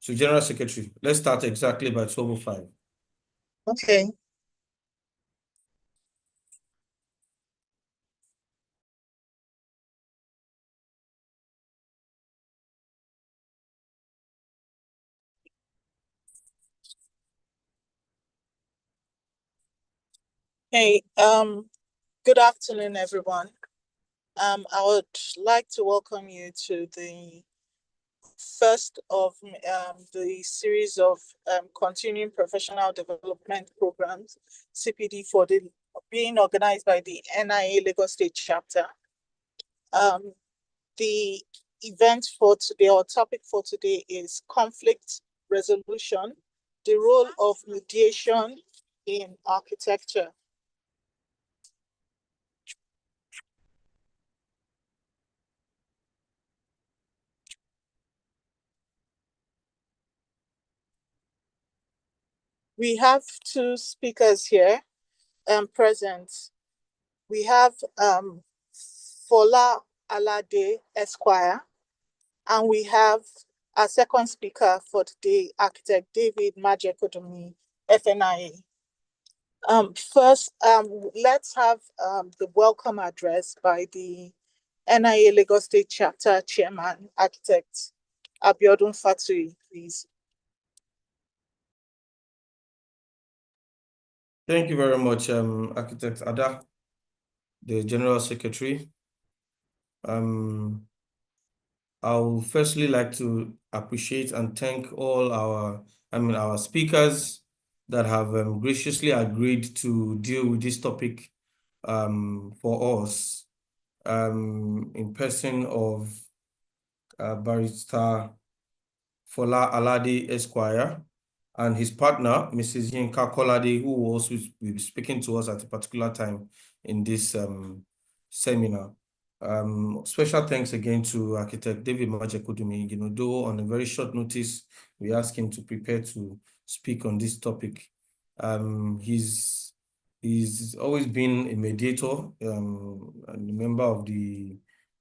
So, General Secretary, let's start exactly by 12:05. Okay. Hey, good afternoon, everyone. I would like to welcome you to the first of the series of continuing professional development programs, CPD, being organized by the NIA Lagos State chapter. The event for today, or topic for today, is conflict resolution, the role of mediation in architecture. We have two speakers here present. We have Fola Alade Esquire, and we have our second speaker for today, Architect David Majekodomi, FNIA. First, let's have the welcome address by the NIA Lagos State Chapter Chairman, Architect Abiodun Fatui, please. Thank you very much, Architect Ada, the General Secretary. I would firstly like to appreciate and thank all our speakers that have graciously agreed to deal with this topic for us in person of Barrister Fola Alade Esquire and his partner, Mrs. Yinka Kolade, who will also be speaking to us at a particular time in this seminar. Special thanks again to Architect David Majekodomi. Though on a very short notice, we asked him to prepare to speak on this topic. He's always been a mediator and a member of the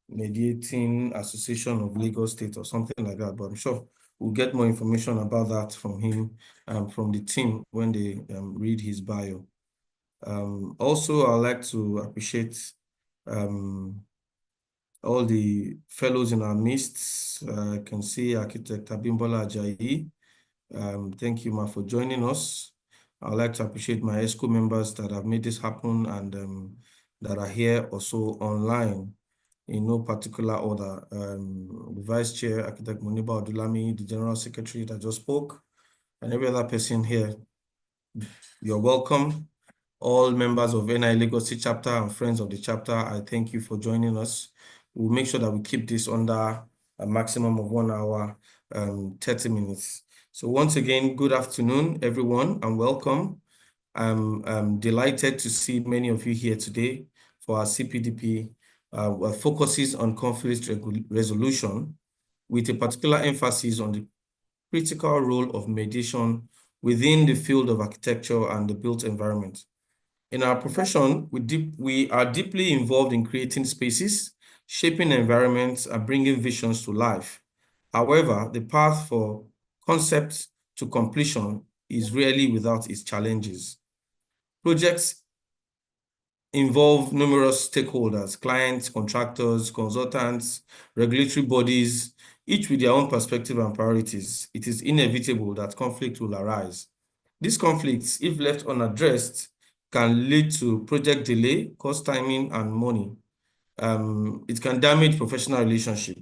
Mediating Association of Lagos State or something like that, but I'm sure we'll get more information about that from him and from the team when they read his bio. Also, I'd like to appreciate all the fellows in our midst. I can see Architect Abimbola Ajayi. Thank you, Ma, for joining us. I'd like to appreciate my ESCO members that have made this happen and that are here also online in no particular order. The Vice Chair, Architect Muniba Odulami, the General Secretary that just spoke, and every other person here. You're welcome. All members of NIA Lagos State Chapter and friends of the chapter, I thank you for joining us. We'll make sure that we keep this under a maximum of 1 hour, 30 minutes. So once again, good afternoon, everyone, and welcome. I'm delighted to see many of you here today for our CPDP, focuses on conflict resolution with a particular emphasis on the critical role of mediation within the field of architecture and the built environment. In our profession, we are deeply involved in creating spaces, shaping environments, and bringing visions to life. However, the path for concept to completion is rarely without its challenges. Projects involve numerous stakeholders, clients, contractors, consultants, regulatory bodies, each with their own perspective and priorities. It is inevitable that conflict will arise. These conflicts, if left unaddressed, can lead to project delay, cost timing, and money. It can damage professional relationship,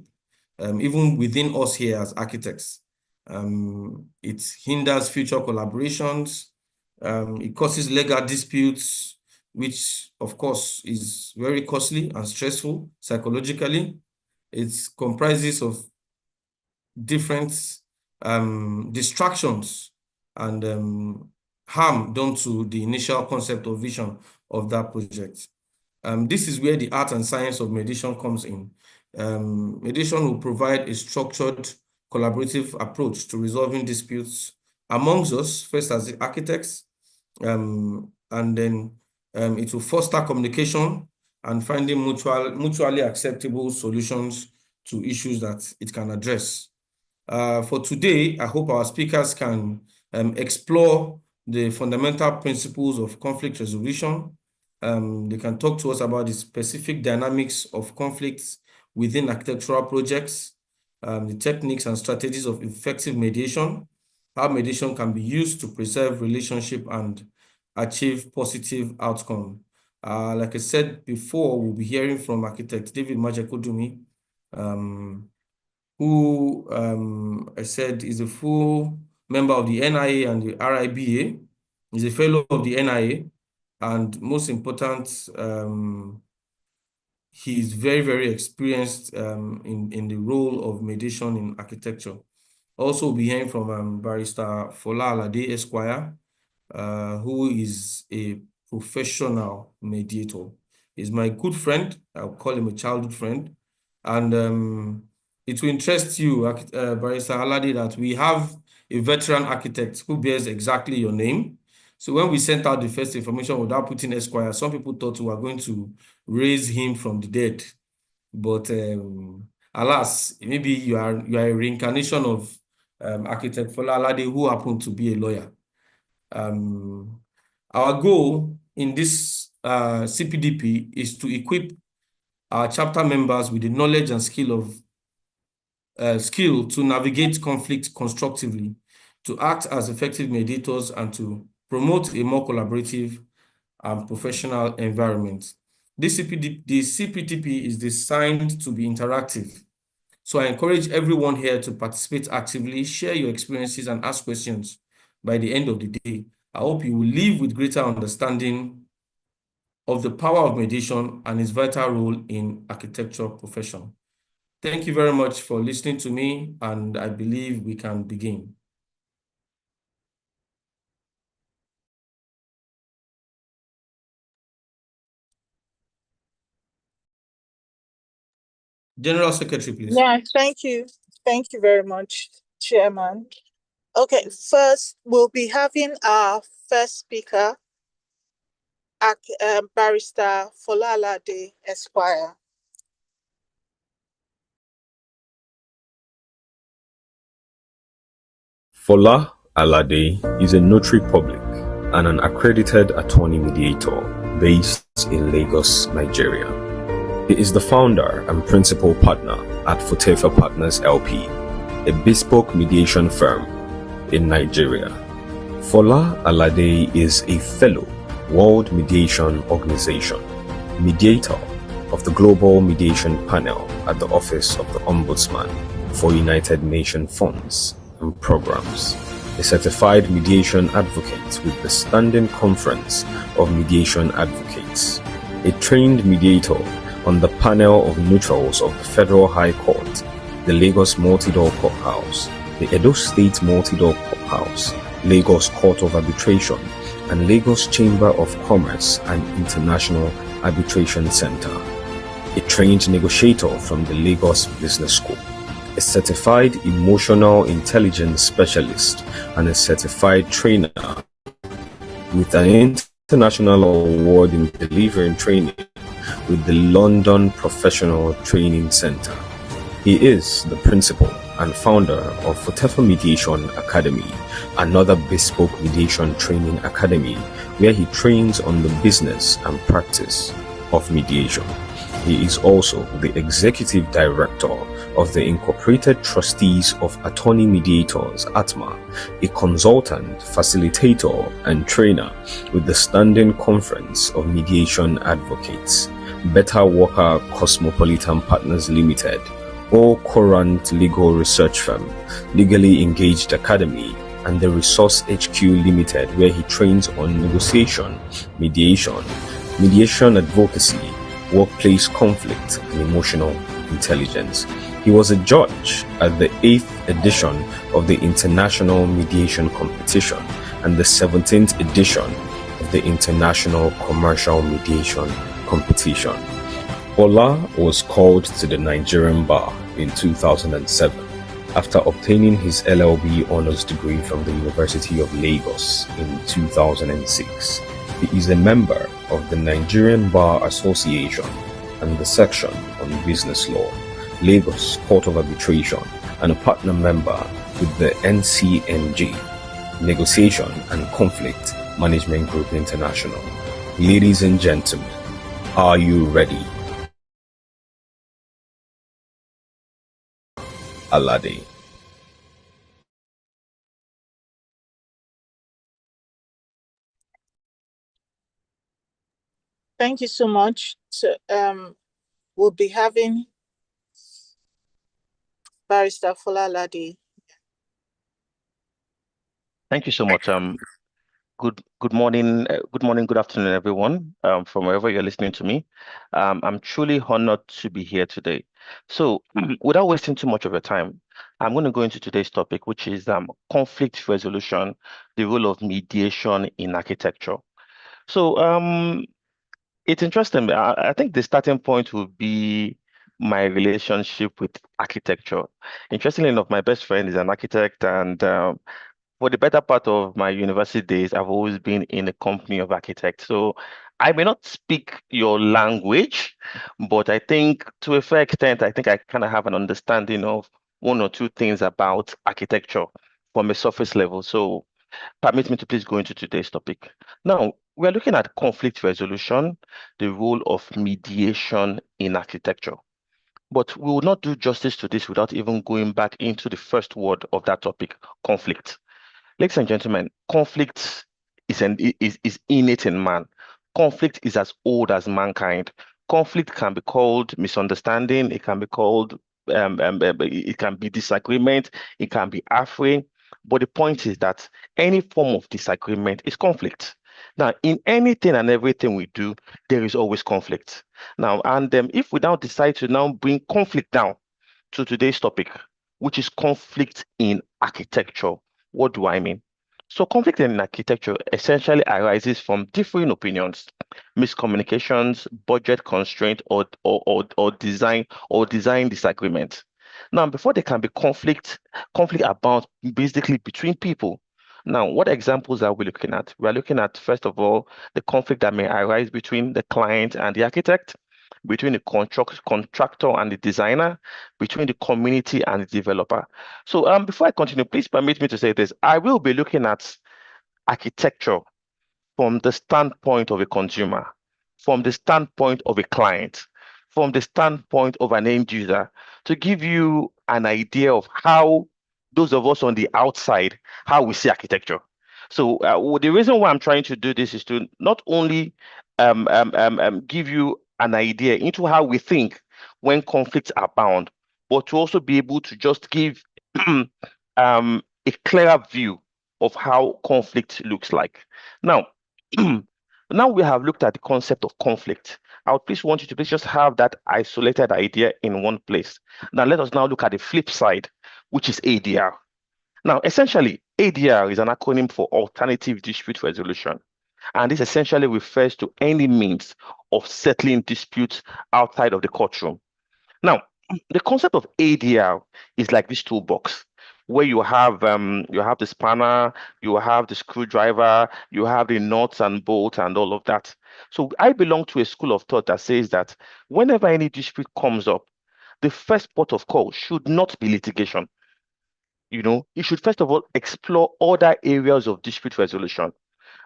even within us here as architects. It hinders future collaborations. It causes legal disputes, which of course is very costly and stressful psychologically. It comprises of different distractions and harm done to the initial concept or vision of that project. This is where the art and science of mediation comes in. Mediation will provide a structured, collaborative approach to resolving disputes amongst us, first as the architects, and then it will foster communication and finding mutually acceptable solutions to issues that it can address. For today, I hope our speakers can explore the fundamental principles of conflict resolution. They can talk to us about the specific dynamics of conflicts within architectural projects, the techniques and strategies of effective mediation, how mediation can be used to preserve relationship and achieve positive outcome. Like I said before, we'll be hearing from architect David Majekodumi, who I said is a full member of the NIA and the RIBA. He's a fellow of the NIA, and most important, he's very, very experienced in the role of mediation in architecture. Also, we'll be hearing from Barrister Fola Alade Esquire, who is a professional mediator. He's my good friend. I'll call him a childhood friend. And it will interest you, Barrister Alade, that we have a veteran architect who bears exactly your name. So when we sent out the first information without putting Esquire, some people thought we were going to raise him from the dead. But alas, maybe you are a reincarnation of architect Fola Alade, who happened to be a lawyer. Our goal in this CPDP is to equip our chapter members with the knowledge and skill to navigate conflict constructively, to act as effective mediators, and to promote a more collaborative and professional environment. The CPDP is designed to be interactive. So I encourage everyone here to participate actively, share your experiences, and ask questions by the end of the day. I hope you will leave with greater understanding of the power of mediation and its vital role in architecture profession. Thank you very much for listening to me, and I believe we can begin. General Secretary, please. Yeah, thank you. Thank you very much, Chairman. Okay, first we'll be having our first speaker, Barrister Fola Alade Esquire. Fola Alade is a notary public and an accredited attorney mediator based in Lagos, Nigeria. He is the founder and principal partner at Fotefa Partners LP, a bespoke mediation firm in Nigeria. Fola Alade is a fellow World Mediation Organization, mediator of the Global Mediation Panel at the Office of the Ombudsman for United Nations Funds and Programs, a certified mediation advocate with the Standing Conference of Mediation Advocates, a trained mediator on the panel of neutrals of the Federal High Court, the Lagos Multi-Door Courthouse, the Edo State Multi-Door Courthouse, Lagos Court of Arbitration, and Lagos Chamber of Commerce and International Arbitration Center, a trained negotiator from the Lagos Business School, a certified emotional intelligence specialist, and a certified trainer with an international award in delivering training with the London Professional Training Center. He is the principal and founder of Fotefa Mediation Academy, another bespoke mediation training academy where he trains on the business and practice of mediation. He is also the executive director of the Incorporated Trustees of Attorney Mediators, ATMA, a consultant, facilitator, and trainer with the Standing Conference of Mediation Advocates, Better Worker Cosmopolitan Partners Limited, All Current Legal Research Firm, Legally Engaged Academy, and the Resource HQ Limited, where he trains on negotiation, mediation advocacy, workplace conflict, and emotional intelligence. He was a judge at the 8th edition of the International Mediation Competition and the 17th edition of the International Commercial Mediation Competition. Fola was called to the Nigerian bar in 2007 after obtaining his LLB honors degree from the University of Lagos in 2006. He is a member of the Nigerian Bar Association and the section on business law, Lagos Court of Arbitration, and a partner member with the NCNG, Negotiation and Conflict Management Group International. Ladies and gentlemen, are you ready? Alade. Thank you so much. So, we'll be having Barrister Fola Alade. Thank you so much. Good morning, good afternoon, everyone, from wherever you're listening to me. I'm truly honored to be here today. So, without wasting too much of your time, I'm going to go into today's topic, which is conflict resolution, the role of mediation in architecture. So, it's interesting. I think the starting point would be my relationship with architecture. Interestingly enough, my best friend is an architect, and for the better part of my university days, I've always been in a company of architects. So I may not speak your language, but I think to a fair extent, I think I kind of have an understanding of one or two things about architecture from a surface level. So permit me to please go into today's topic. Now, we're looking at conflict resolution, the role of mediation in architecture. But we will not do justice to this without even going back into the first word of that topic, conflict. Ladies and gentlemen, conflict is innate in man. Conflict is as old as mankind. Conflict can be called misunderstanding. It can be called, it can be disagreement. It can be affray. But the point is that any form of disagreement is conflict. Now, in anything and everything we do, there is always conflict. Now, and if we now decide to now bring conflict down to today's topic, which is conflict in architecture, what do I mean? So conflict in architecture essentially arises from differing opinions, miscommunications, budget constraint, or design disagreement. Now, before there can be conflict about basically between people. Now, what examples are we looking at? We are looking at, first of all, the conflict that may arise between the client and the architect, between the contractor and the designer, between the community and the developer. So before I continue, please permit me to say this. I will be looking at architecture from the standpoint of a consumer, from the standpoint of a client, from the standpoint of an end user, to give you an idea of how those of us on the outside, how we see architecture. So the reason why I'm trying to do this is to not only give you an idea into how we think when conflicts abound, but to also be able to just give a clearer view of how conflict looks like. Now, now we have looked at the concept of conflict. I would please want you to please just have that isolated idea in one place. Now let us now look at the flip side, which is ADR. Now, essentially, ADR is an acronym for Alternative Dispute Resolution. And this essentially refers to any means of settling disputes outside of the courtroom. Now, the concept of ADR is like this toolbox where you have the spanner, you have the screwdriver, you have the nuts and bolts and all of that. So I belong to a school of thought that says that whenever any dispute comes up, the first port of call should not be litigation. You should first of all explore other areas of dispute resolution.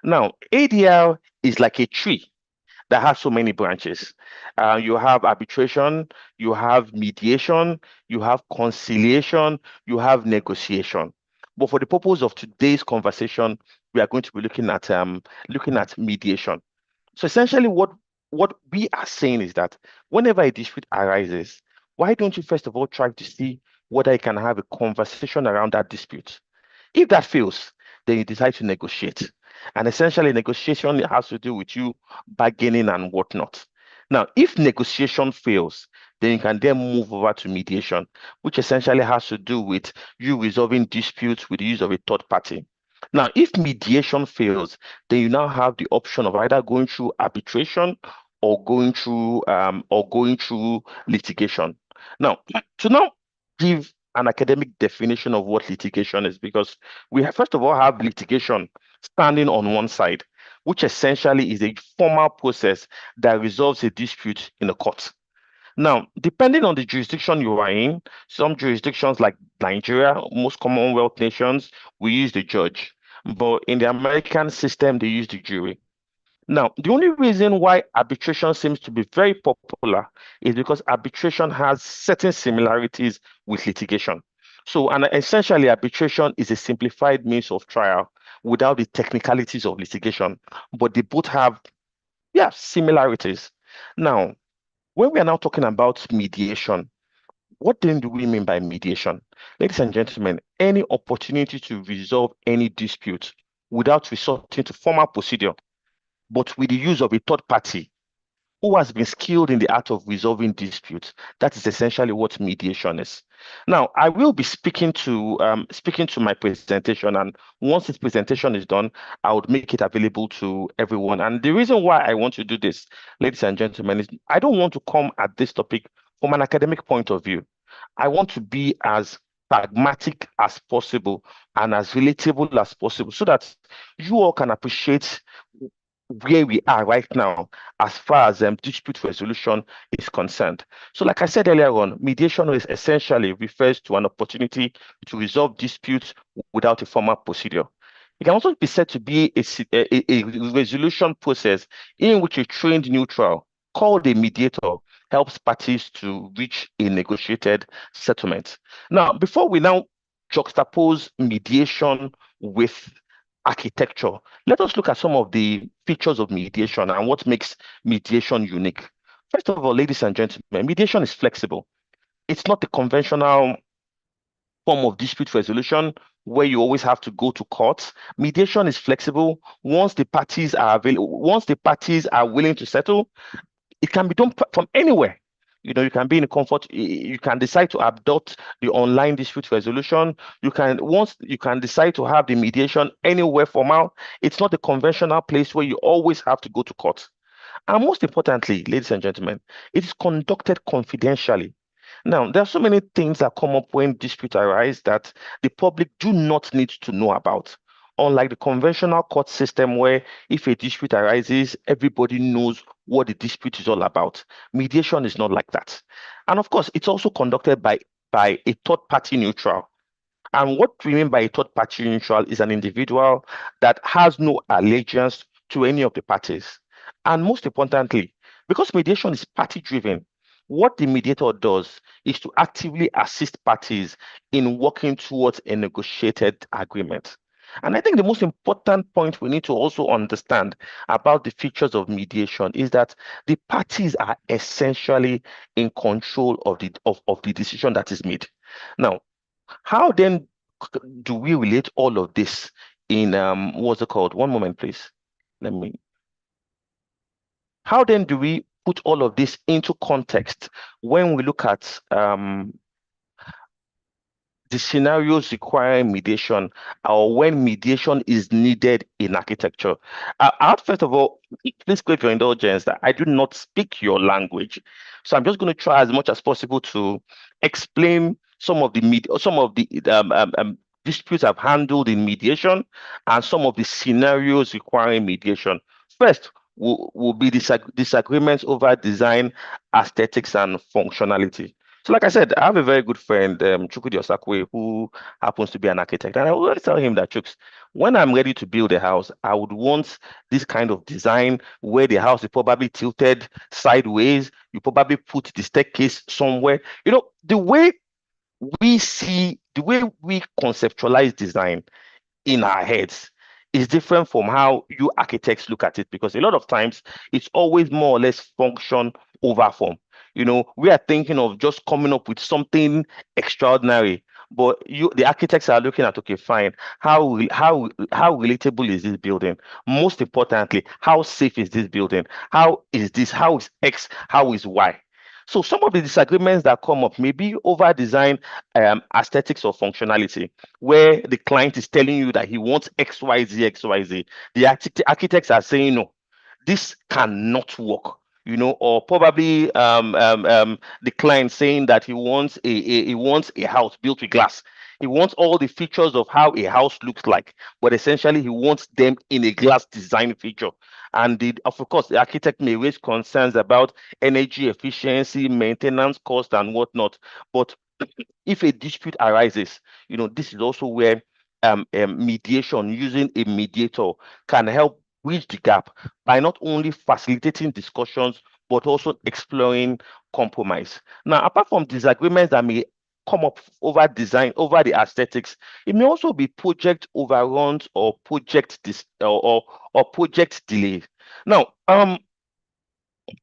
Now, ADR is like a tree that has so many branches. You have arbitration, you have mediation, you have conciliation, you have negotiation. But for the purpose of today's conversation, we are going to be looking at mediation. So essentially, what we are saying is that whenever a dispute arises, why don't you first of all try to see whether you can have a conversation around that dispute? If that fails, then you decide to negotiate. And essentially, negotiation has to do with you bargaining and whatnot. Now, if negotiation fails, then you can then move over to mediation, which essentially has to do with you resolving disputes with the use of a third party. Now, if mediation fails, then you now have the option of either going through arbitration or going through litigation. Now, to now give an academic definition of what litigation is, because we have, first of all, have litigation standing on one side, which essentially is a formal process that resolves a dispute in a court. Now, depending on the jurisdiction you are in, some jurisdictions like Nigeria, most Commonwealth nations, we use the judge. But in the American system, they use the jury. Now, the only reason why arbitration seems to be very popular is because arbitration has certain similarities with litigation. So, and essentially, arbitration is a simplified means of trial without the technicalities of litigation, but they both have, yeah, similarities. Now, when we are now talking about mediation, what then do we mean by mediation? Ladies and gentlemen, any opportunity to resolve any dispute without resorting to formal procedure, but with the use of a third party who has been skilled in the art of resolving disputes. That is essentially what mediation is. Now, I will be speaking to my presentation, and once this presentation is done, I would make it available to everyone. And the reason why I want to do this, ladies and gentlemen, is I don't want to come at this topic from an academic point of view. I want to be as pragmatic as possible and as relatable as possible so that you all can appreciate where we are right now as far as dispute resolution is concerned. So like I said earlier on, mediation is essentially refers to an opportunity to resolve disputes without a formal procedure. It can also be said to be a resolution process in which a trained neutral called a mediator helps parties to reach a negotiated settlement. Now, before we now juxtapose mediation with architecture, let us look at some of the features of mediation and what makes mediation unique. First of all, ladies and gentlemen, mediation is flexible. It's not the conventional form of dispute resolution where you always have to go to court. Mediation is flexible. Once the parties are willing to settle, it can be done from anywhere. You know, you can be in comfort. You can decide to adopt the online dispute resolution. You can decide to have the mediation anywhere formal. It's not the conventional place where you always have to go to court. And most importantly, ladies and gentlemen, it is conducted confidentially. Now, there are so many things that come up when disputes arise that the public do not need to know about. Unlike the conventional court system where if a dispute arises, everybody knows what the dispute is all about. Mediation is not like that. And of course, it's also conducted by a third party neutral. And what we mean by a third party neutral is an individual that has no allegiance to any of the parties. And most importantly, because mediation is party driven, what the mediator does is to actively assist parties in working towards a negotiated agreement. And I think the most important point we need to also understand about the features of mediation is that the parties are essentially in control of the decision that is made. Now, how then do we relate all of this in what's it called? One moment, please. How then do we put all of this into context when we look at the scenarios requiring mediation or when mediation is needed in architecture? First of all, please crave your indulgence that I do not speak your language. So I'm just going to try as much as possible to explain some of the disputes I've handled in mediation and some of the scenarios requiring mediation. First will be disagreements over design, aesthetics, and functionality. So like I said, I have a very good friend, Chukwudi Osakwe, who happens to be an architect. And I always tell him that, Chuks, when I'm ready to build a house, I would want this kind of design where the house is probably tilted sideways. You probably put the staircase somewhere. You know, the way we conceptualize design in our heads is different from how you architects look at it, because a lot of times it's always more or less function over form. You know, we are thinking of just coming up with something extraordinary, but the architects are looking at, okay, fine, how relatable is this building? Most importantly, how safe is this building? How is X, how is Y? So some of the disagreements that come up may be over design, aesthetics, or functionality, where the client is telling you that he wants XYZ, XYZ. The architects are saying, no, this cannot work. You know, or probably the client saying that he wants a house built with glass. He wants all the features of how a house looks like, but essentially he wants them in a glass design feature. And of course, the architect may raise concerns about energy efficiency, maintenance cost, and whatnot. But if a dispute arises, this is also where mediation, using a mediator, can help bridge the gap by not only facilitating discussions but also exploring compromise. Now, apart from disagreements that may come up over design, over the aesthetics, it may also be project overruns or or project delay. Now,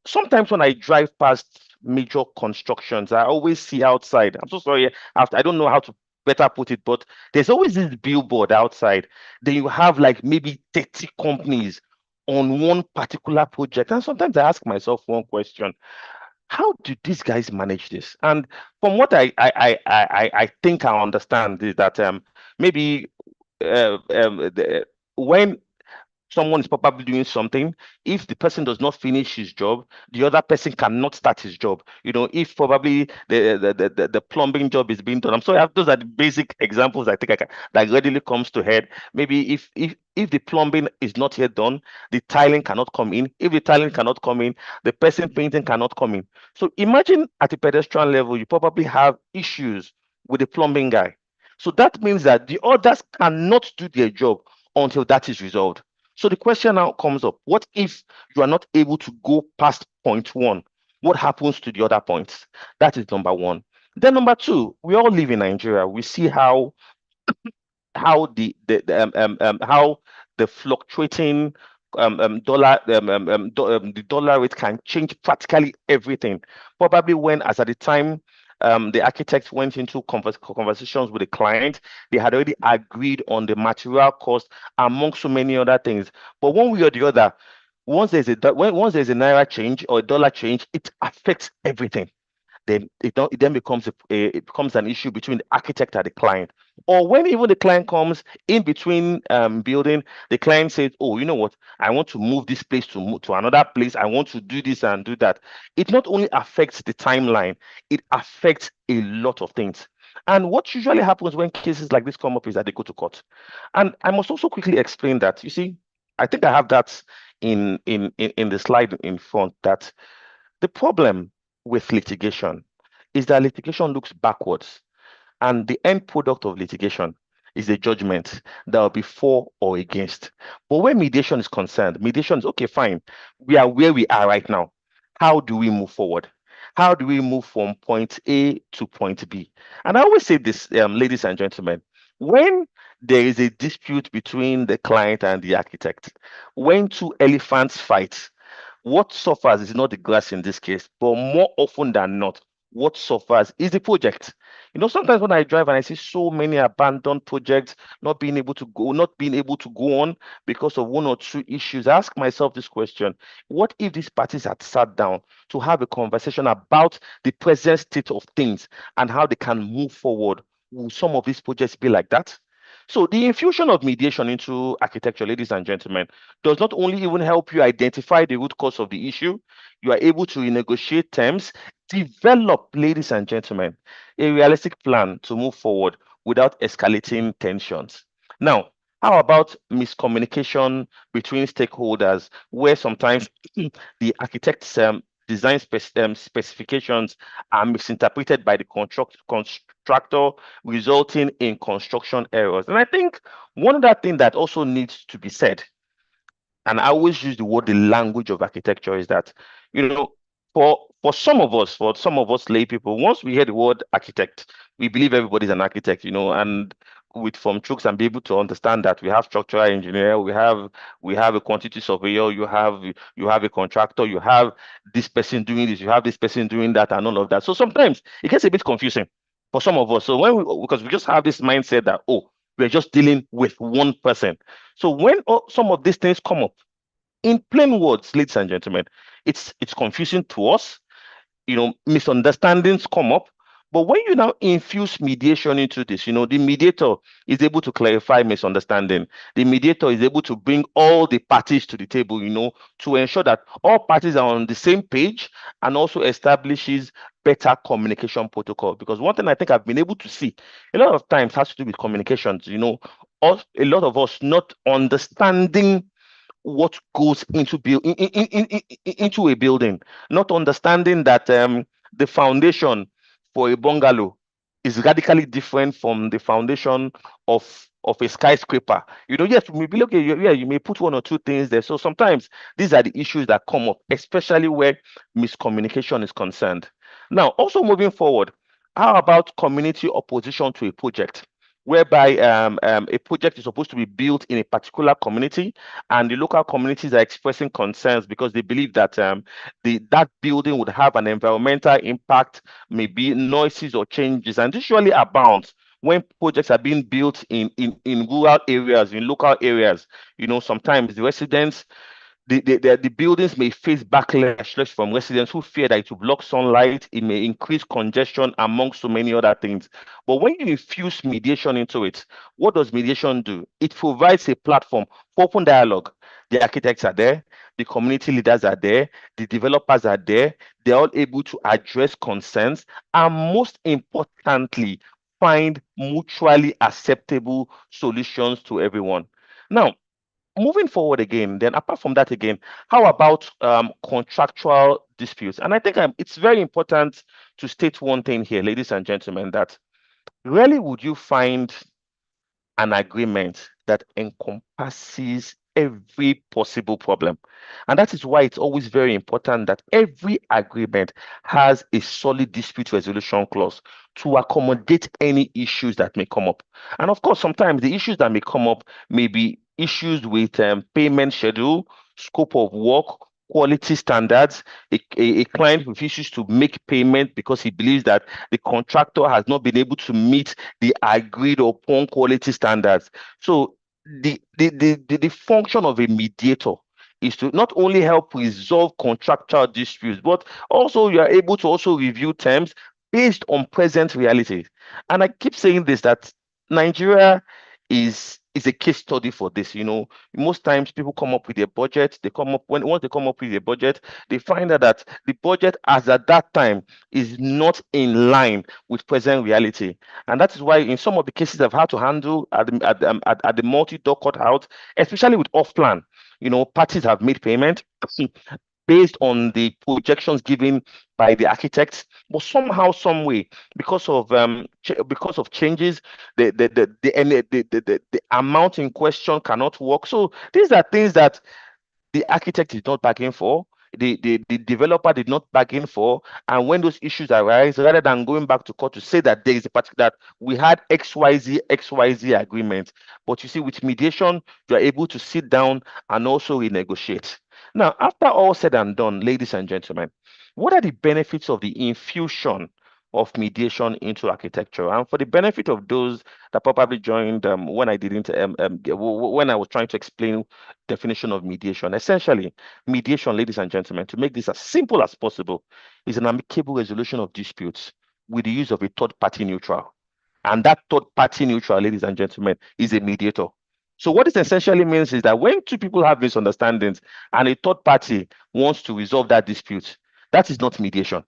sometimes when I drive past major constructions, I always see outside. I'm so sorry, I don't know how to better put it, but there's always this billboard outside. Then you have like maybe 30 companies on one particular project. And sometimes I ask myself one question: how do these guys manage this? And from what I think I understand is that maybe when someone is probably doing something, if the person does not finish his job, the other person cannot start his job. If probably the plumbing job is being done, I'm sorry, those are the basic examples I think that readily comes to head. Maybe if the plumbing is not yet done, the tiling cannot come in. If the tiling cannot come in, the person painting cannot come in. So imagine at the pedestrian level, you probably have issues with the plumbing guy. So that means that the others cannot do their job until that is resolved. So the question now comes up: what if you are not able to go past point one? What happens to the other points? That is number one. Then number two, we all live in Nigeria. We see how how the fluctuating the dollar rate can change practically everything. Probably when, as at the time the architect went into conversations with the client, they had already agreed on the material cost, among so many other things. But one way or the other, once there's a naira change or a dollar change, it affects everything. Then it then becomes it becomes an issue between the architect and the client. Or when even the client comes in between building, the client says, "Oh, you know what? I want to move this place to another place. I want to do this and do that." It not only affects the timeline, it affects a lot of things. And what usually happens when cases like this come up is that they go to court. And I must also quickly explain that. You see, I think I have that in the slide in front, that the problem with litigation is that litigation looks backwards, and the end product of litigation is a judgment that will be for or against. But when mediation is concerned, mediation is okay, fine. We are where we are right now. How do we move forward? How do we move from point A to point B? And I always say this, ladies and gentlemen, when there is a dispute between the client and the architect, when two elephants fight, what suffers is not the grass in this case, but more often than not, what suffers is the project. Sometimes when I drive and I see so many abandoned projects not being able to go on because of one or two issues, I ask myself this question: what if these parties had sat down to have a conversation about the present state of things and how they can move forward? Will some of these projects be like that? So the infusion of mediation into architecture, ladies and gentlemen, does not only even help you identify the root cause of the issue, you are able to renegotiate terms, develop, ladies and gentlemen, a realistic plan to move forward without escalating tensions. Now, how about miscommunication between stakeholders, where sometimes the architect's design specifications are misinterpreted by the constructor, resulting in construction errors? And I think one other thing that also needs to be said, and I always use the language of architecture, is that, for some of us lay people, once we hear the word architect, we believe everybody's an architect, and with from chooks and be able to understand that we have structural engineer, we have a quantity surveyor, you have a contractor, you have this person doing this, you have this person doing that, and all of that. So sometimes it gets a bit confusing for some of us. So because we just have this mindset that, oh, we're just dealing with one person. So when some of these things come up, in plain words, ladies and gentlemen, it's confusing to us. Misunderstandings come up, But when you now infuse mediation into this, the mediator is able to clarify misunderstanding. The mediator is able to bring all the parties to the table, to ensure that all parties are on the same page, and also establishes better communication protocol. Because one thing I think I've been able to see a lot of times has to do with communications, a lot of us not understanding what goes into into a building, not understanding that the foundation for a bungalow is radically different from the foundation of a skyscraper. Yes, we may be okay, yeah, you may put one or two things there. So sometimes these are the issues that come up, especially where miscommunication is concerned. Now, also moving forward, how about community opposition to a project? Whereby a project is supposed to be built in a particular community, and the local communities are expressing concerns because they believe that that building would have an environmental impact, maybe noises or changes, and this usually abounds when projects are being built in rural areas, in local areas. Sometimes the residents, the buildings may face backlash from residents who fear that it will block sunlight, it may increase congestion, among so many other things. But when you infuse mediation into it, what does mediation do? It provides a platform for open dialogue. The architects are there, the community leaders are there, the developers are there, they're all able to address concerns, and most importantly, find mutually acceptable solutions to everyone. Now, moving forward again, then apart from that again, how about contractual disputes? And I think it's very important to state one thing here, ladies and gentlemen, that rarely would you find an agreement that encompasses every possible problem. And that is why it's always very important that every agreement has a solid dispute resolution clause to accommodate any issues that may come up. And of course, sometimes the issues that may come up may be issues with payment schedule, scope of work, quality standards. A client refuses to make payment because he believes that the contractor has not been able to meet the agreed upon quality standards. So the function of a mediator is to not only help resolve contractual disputes, but also you are able to also review terms based on present realities. And I keep saying this, that Nigeria is a case study for this. Most times people come up with a budget, once they come up with a budget, they find out that the budget as at that time is not in line with present reality. And that is why in some of the cases I've had to handle at the multi-door courthouse, especially with off-plan, parties have made payment based on the projections given by the architects, but somehow, some way, because of changes, the amount in question cannot work. So these are things that the architect is not bargaining for, the developer did not bargain for, and when those issues arise, rather than going back to court to say that there is a particular, that we had XYZ agreement, but you see, with mediation, you are able to sit down and also renegotiate. Now, after all said and done, ladies and gentlemen, what are the benefits of the infusion of mediation into architecture? And for the benefit of those that probably joined when I didn't when I was trying to explain definition of mediation, essentially, mediation, ladies and gentlemen, to make this as simple as possible, is an amicable resolution of disputes with the use of a third party neutral. And that third party neutral, ladies and gentlemen, is a mediator. So what this essentially means is that when two people have misunderstandings and a third party wants to resolve that dispute, that is not mediation.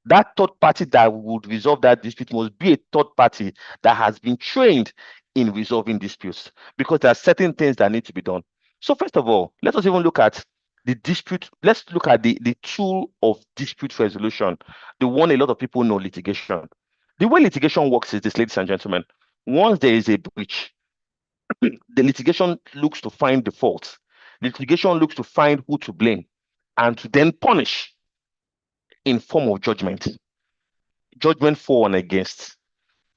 That third party that would resolve that dispute must be a third party that has been trained in resolving disputes, because there are certain things that need to be done. So first of all, let us even look at the dispute. Let's look at the tool of dispute resolution, the one a lot of people know, litigation. The way litigation works is this, ladies and gentlemen. Once there is a breach, the litigation looks to find the fault. Litigation looks to find who to blame and to then punish in form of judgment for and against.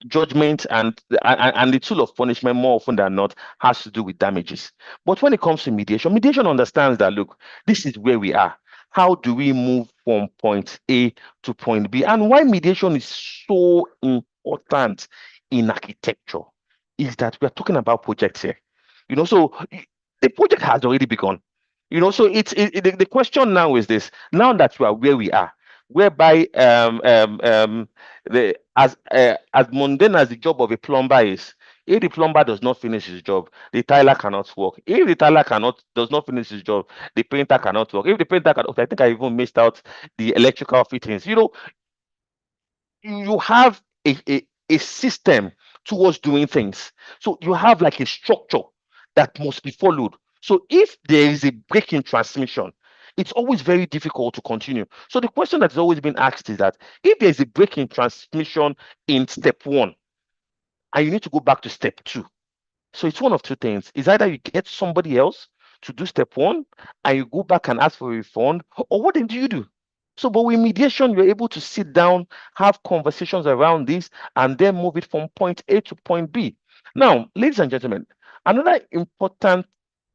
Judgment and the tool of punishment, more often than not, has to do with damages. But when it comes to mediation understands that, look, this is where we are. How do we move from point A to point B? And why mediation is so important in architecture is that we are talking about projects here. So the project has already begun. So the question now is this: now that we are where we are, whereby as mundane as the job of a plumber is, if the plumber does not finish his job, the tiler cannot work. If the tiler does not finish his job, the painter cannot work. If the painter cannot, I think I even missed out the electrical fittings. You have a system towards doing things. So you have like a structure that must be followed. So if there is a break in transmission, it's always very difficult to continue. So the question that has always been asked is that if there's a break in transmission in step 1, and you need to go back to step 2, so it's one of two things. It's either you get somebody else to do step 1 and you go back and ask for a refund, or what then do you do? So, but with mediation, you're able to sit down, have conversations around this, and then move it from point A to point B. Now, ladies and gentlemen, another important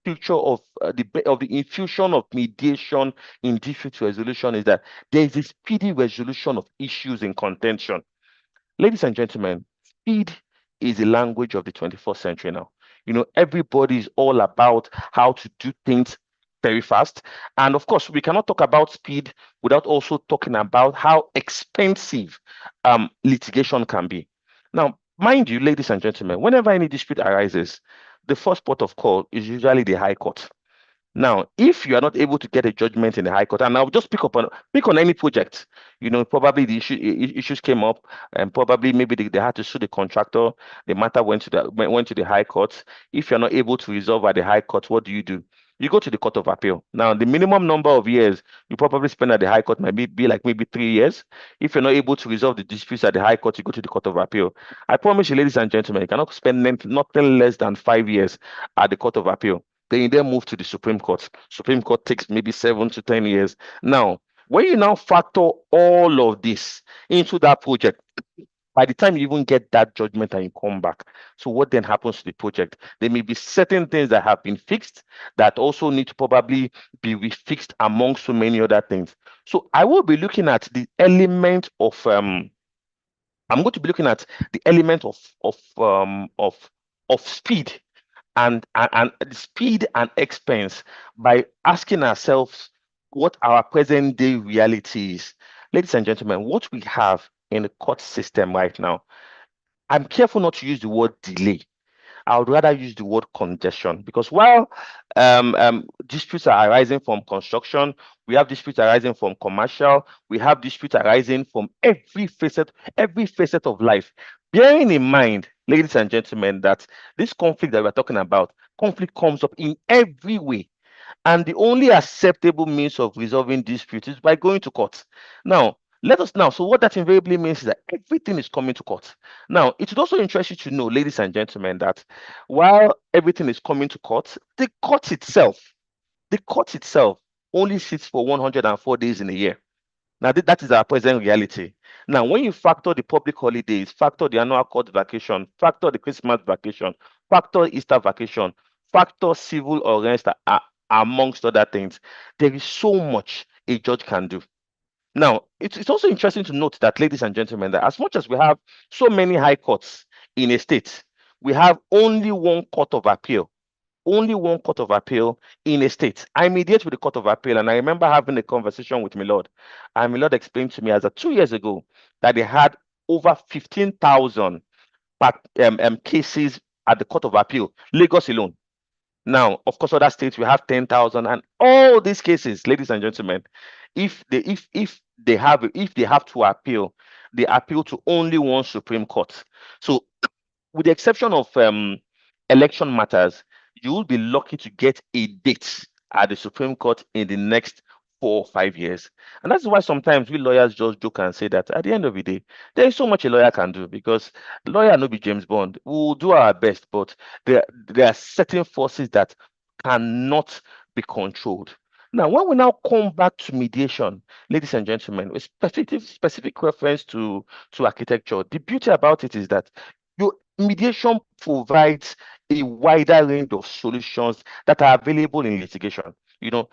feature of the infusion of mediation in dispute resolution is that there is a speedy resolution of issues in contention. Ladies and gentlemen, speed is the language of the 21st century now. Everybody is all about how to do things very fast. And of course, we cannot talk about speed without also talking about how expensive litigation can be. Now, mind you, ladies and gentlemen, whenever any dispute arises, the first port of call is usually the High Court. Now, if you are not able to get a judgment in the High Court, and I'll just pick on any project, probably the issues came up, and probably maybe they had to sue the contractor. The matter went to the High Court. If you're not able to resolve at the High Court, what do? You go to the Court of Appeal. Now, the minimum number of years you probably spend at the High Court might be like maybe 3 years. If you're not able to resolve the disputes at the High Court, you go to the Court of Appeal. I promise you, ladies and gentlemen, you cannot spend nothing less than 5 years at the Court of Appeal. Then you move to the Supreme Court. Supreme Court takes maybe 7 to 10 years. Now, when you now factor all of this into that project, by the time you even get that judgment and you come back, so what then happens to the project? There may be certain things that have been fixed that also need to probably be refixed among so many other things. So I will be looking at the element of I'm going to be looking at the element of speed and speed and expense by asking ourselves what our present day reality is. Ladies and gentlemen, what we have in the court system right now, I'm careful not to use the word delay. I would rather use the word congestion, because while disputes are arising from construction, we have disputes arising from commercial, we have disputes arising from every facet of life. Bearing in mind, ladies and gentlemen, that this conflict that we're talking about, conflict comes up in every way. And the only acceptable means of resolving disputes is by going to court. So what that invariably means is that everything is coming to court. Now, it would also interest you to know, ladies and gentlemen, that while everything is coming to court, the court itself only sits for 104 days in a year. Now, that is our present reality. Now, when you factor the public holidays, factor the annual court vacation, factor the Christmas vacation, factor Easter vacation, factor civil arrest, amongst other things, there is so much a judge can do. Now, it's also interesting to note that, ladies and gentlemen, that as much as we have so many high courts in a state, we have only one court of appeal. Only one court of appeal in a state. I mediate with the Court of Appeal, and I remember having a conversation with my Lord. And my Lord explained to me as of 2 years ago that they had over 15,000 cases at the Court of Appeal, Lagos alone. Now, of course, other states we have 10,000, and all these cases, ladies and gentlemen, if they have to appeal, they appeal to only one Supreme Court. So, with the exception of election matters, you will be lucky to get a date at the Supreme Court in the next 4 or 5 years. And that's why sometimes we lawyers just joke and say that at the end of the day, there is so much a lawyer can do, because lawyer no be James Bond. We will do our best, but there are certain forces that cannot be controlled. Now, when we now come back to mediation, ladies and gentlemen, with specific reference to architecture, the beauty about it is that mediation provides a wider range of solutions that are available in litigation. And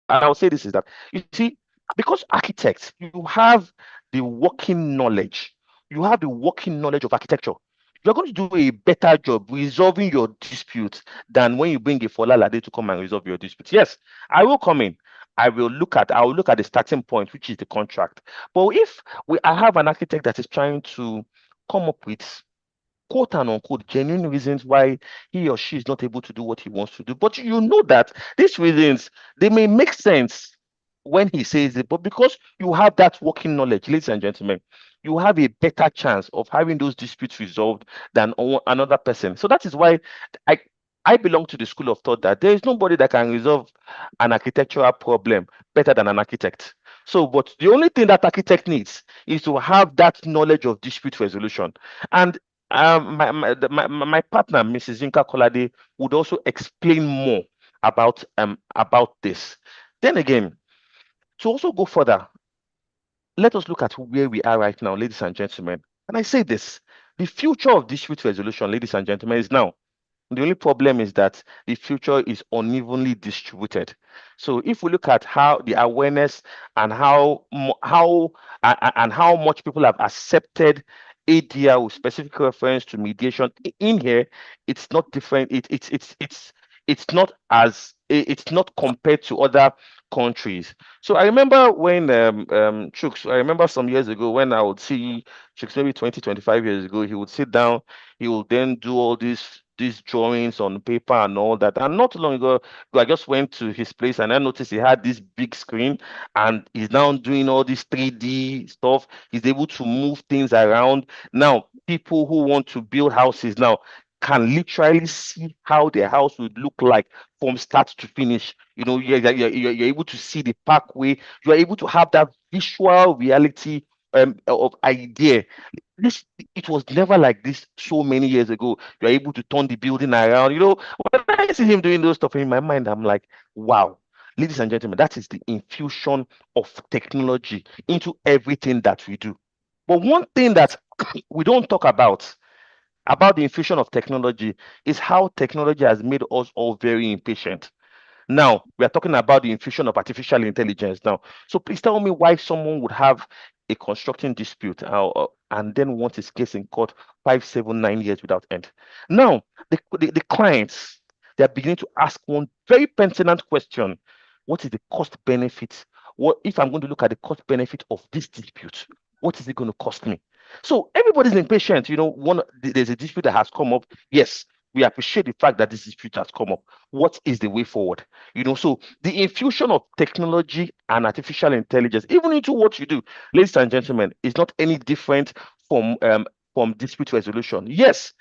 I'll say this is that, you see, because architects, you have the working knowledge of architecture. you're going to do a better job resolving your dispute than when you bring a Folalade to come and resolve your dispute. Yes, I will come in. I will look at the starting point, which is the contract. But if I have an architect that is trying to come up with quote and unquote genuine reasons why he or she is not able to do what he wants to do, but you know that these reasons, they may make sense when he says it, but because you have that working knowledge, ladies and gentlemen, you have a better chance of having those disputes resolved than another person. So that is why I I belong to the school of thought that there is nobody that can resolve an architectural problem better than an architect. So, but the only thing that architect needs is to have that knowledge of dispute resolution. And my partner, Mrs. Yinka Kolade, would also explain more about this. Then again, to also go further, let us look at where we are right now, ladies and gentlemen. And I say this, the future of dispute resolution, ladies and gentlemen, is now. The only problem is that the future is unevenly distributed. So if we look at how the awareness and how much people have accepted ADR with specific reference to mediation in here, it's not different. It's not it's not compared to other countries. So I remember when Chooks, I remember some years ago when I would see Chooks, maybe 25 years ago, he would sit down, he would then do all these drawings on paper and all that. And not long ago, I just went to his place and I noticed he had this big screen and he's now doing all this 3D stuff. He's able to move things around. Now, people who want to build houses now can literally see how their house would look like from start to finish. You know, you're able to see the parkway. You are able to have that visual reality of idea. This it was never like this so many years ago. You're able to turn the building around. You know, when I see him doing those stuff in my mind, I'm like, wow. Ladies and gentlemen, that is the infusion of technology into everything that we do. But one thing that we don't talk about the infusion of technology is how technology has made us all very impatient. Now, we are talking about the infusion of artificial intelligence now. So please tell me why someone would have a constructing dispute and then want his case in court 5, 7, 9 years without end. Now, the clients, they are beginning to ask one very pertinent question. What is the cost benefit? What if I'm going to look at the cost benefit of this dispute? What is it going to cost me? So everybody's impatient. You know, there's a dispute that has come up. Yes, we appreciate the fact that this dispute has come up. What is the way forward? You know, so the infusion of technology and artificial intelligence, even into what you do, ladies and gentlemen, is not any different from dispute resolution. Yes,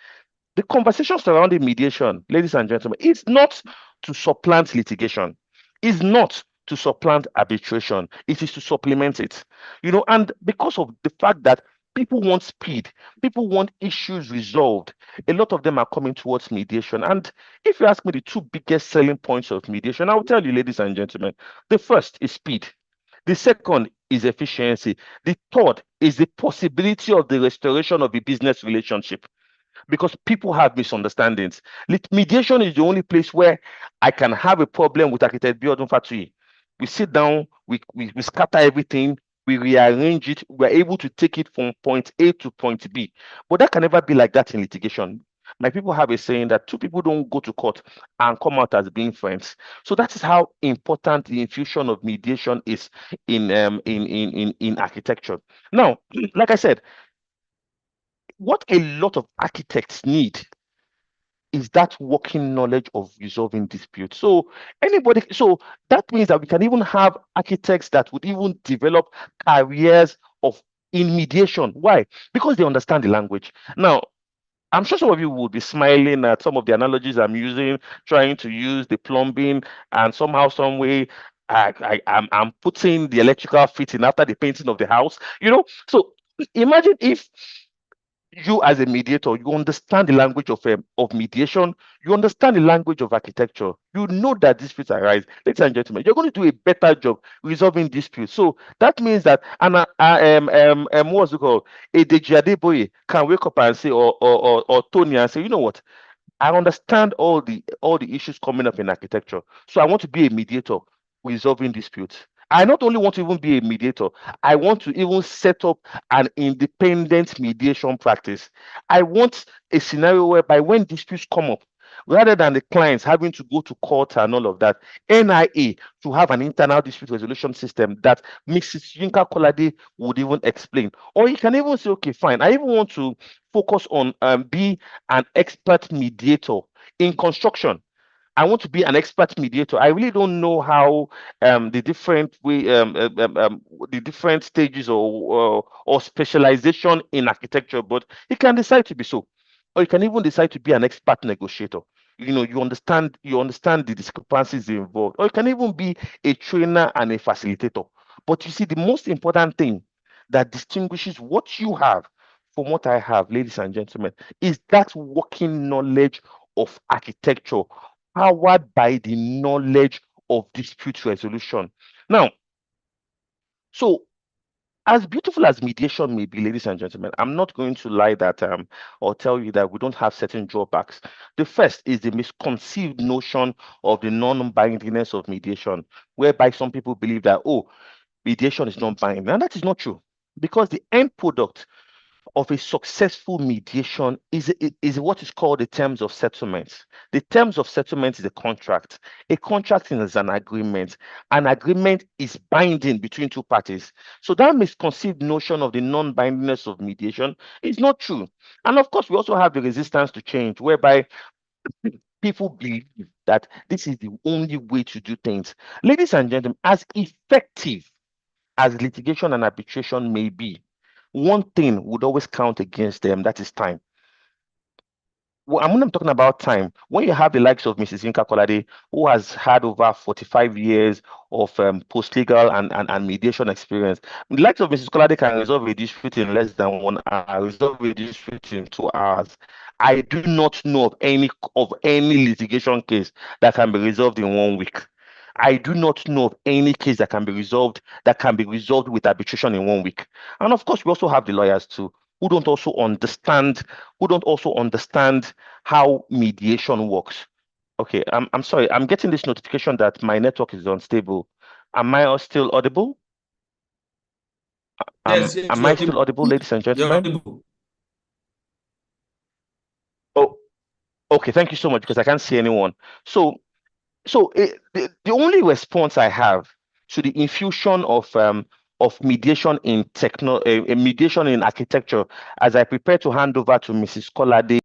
the conversation surrounding mediation, ladies and gentlemen, is not to supplant litigation, is not to supplant arbitration. It is to supplement it. You know, and because of the fact that people want speed, people want issues resolved, a lot of them are coming towards mediation. And if you ask me the two biggest selling points of mediation, I will tell you, ladies and gentlemen, the first is speed. The second is efficiency. The third is the possibility of the restoration of a business relationship, because people have misunderstandings. Mediation is the only place where I can have a problem with architect Biodun Fatui. We sit down, we scatter everything, we rearrange it, we're able to take it from point A to point B. But that can never be like that in litigation. My people have a saying that two people don't go to court and come out as being friends. So that is how important the infusion of mediation is in architecture. Now, like I said, what a lot of architects need is that working knowledge of resolving disputes. So so that means that we can even have architects that would even develop careers in mediation. Why? Because they understand the language. Now, I'm sure some of you would be smiling at some of the analogies I'm using, trying to use the plumbing, and somehow, some way, I'm putting the electrical fitting after the painting of the house. You know, so imagine if you as a mediator, you understand the language of mediation, you understand the language of architecture, you know that disputes arise. Ladies and gentlemen, you're going to do a better job resolving disputes. So that means that what's it called? A Deji Adeboye can wake up and say, or Tony and say, you know what? I understand all the issues coming up in architecture. So I want to be a mediator resolving disputes. I not only want to even be a mediator, I want to even set up an independent mediation practice. I want a scenario whereby when disputes come up, rather than the clients having to go to court and all of that, NIA to have an internal dispute resolution system that Mrs. Yinka Kolade would even explain. Or you can even say, okay, fine, I even want to focus on be an expert mediator in construction. I want to be an expert mediator. I really don't know how the different way the different stages or specialization in architecture, but you can decide to be so, or you can even decide to be an expert negotiator. You understand the discrepancies involved, or you can even be a trainer and a facilitator. But you see, the most important thing that distinguishes what you have from what I have, ladies and gentlemen, is that working knowledge of architecture powered by the knowledge of dispute resolution. Now, so as beautiful as mediation may be, ladies and gentlemen, I'm not going to lie that or tell you that we don't have certain drawbacks. The first is the misconceived notion of the non-bindingness of mediation, whereby some people believe that, oh, mediation is not binding. And that is not true, because the end product of a successful mediation is what is called the terms of settlement. The terms of settlement is a contract. A contract is an agreement. An agreement is binding between two parties. So that misconceived notion of the non-bindingness of mediation is not true. And of course, we also have the resistance to change, whereby people believe that this is the only way to do things. Ladies and gentlemen, as effective as litigation and arbitration may be, one thing would always count against them, that is time. Well, I'm talking about time. When you have the likes of Mrs. Yinka Kolade, who has had over 45 years of post-legal and mediation experience, the likes of Mrs. Kolade can resolve a dispute in less than 1 hour, resolve a dispute in 2 hours. I do not know of any litigation case that can be resolved in 1 week. I do not know of any case that can be resolved with arbitration in 1 week. And of course, we also have the lawyers too, who don't also understand how mediation works. Okay, I'm sorry, I'm getting this notification that my network is unstable. Am I still audible? Yes, Am you're I still audible, ladies and You're gentlemen? audible. Oh, okay, thank you so much, because I can't see anyone. So the only response I have to the infusion of mediation in mediation in architecture, as I prepare to hand over to Mrs. Kolade.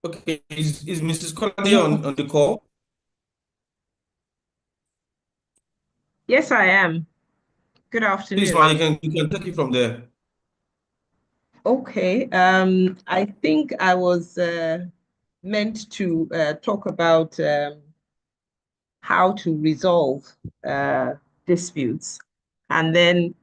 Okay, is Mrs. Kolade on the call? Yes, I am. Good Please, afternoon. ma, you can take it from there. Okay. I think I was meant to talk about how to resolve disputes, and then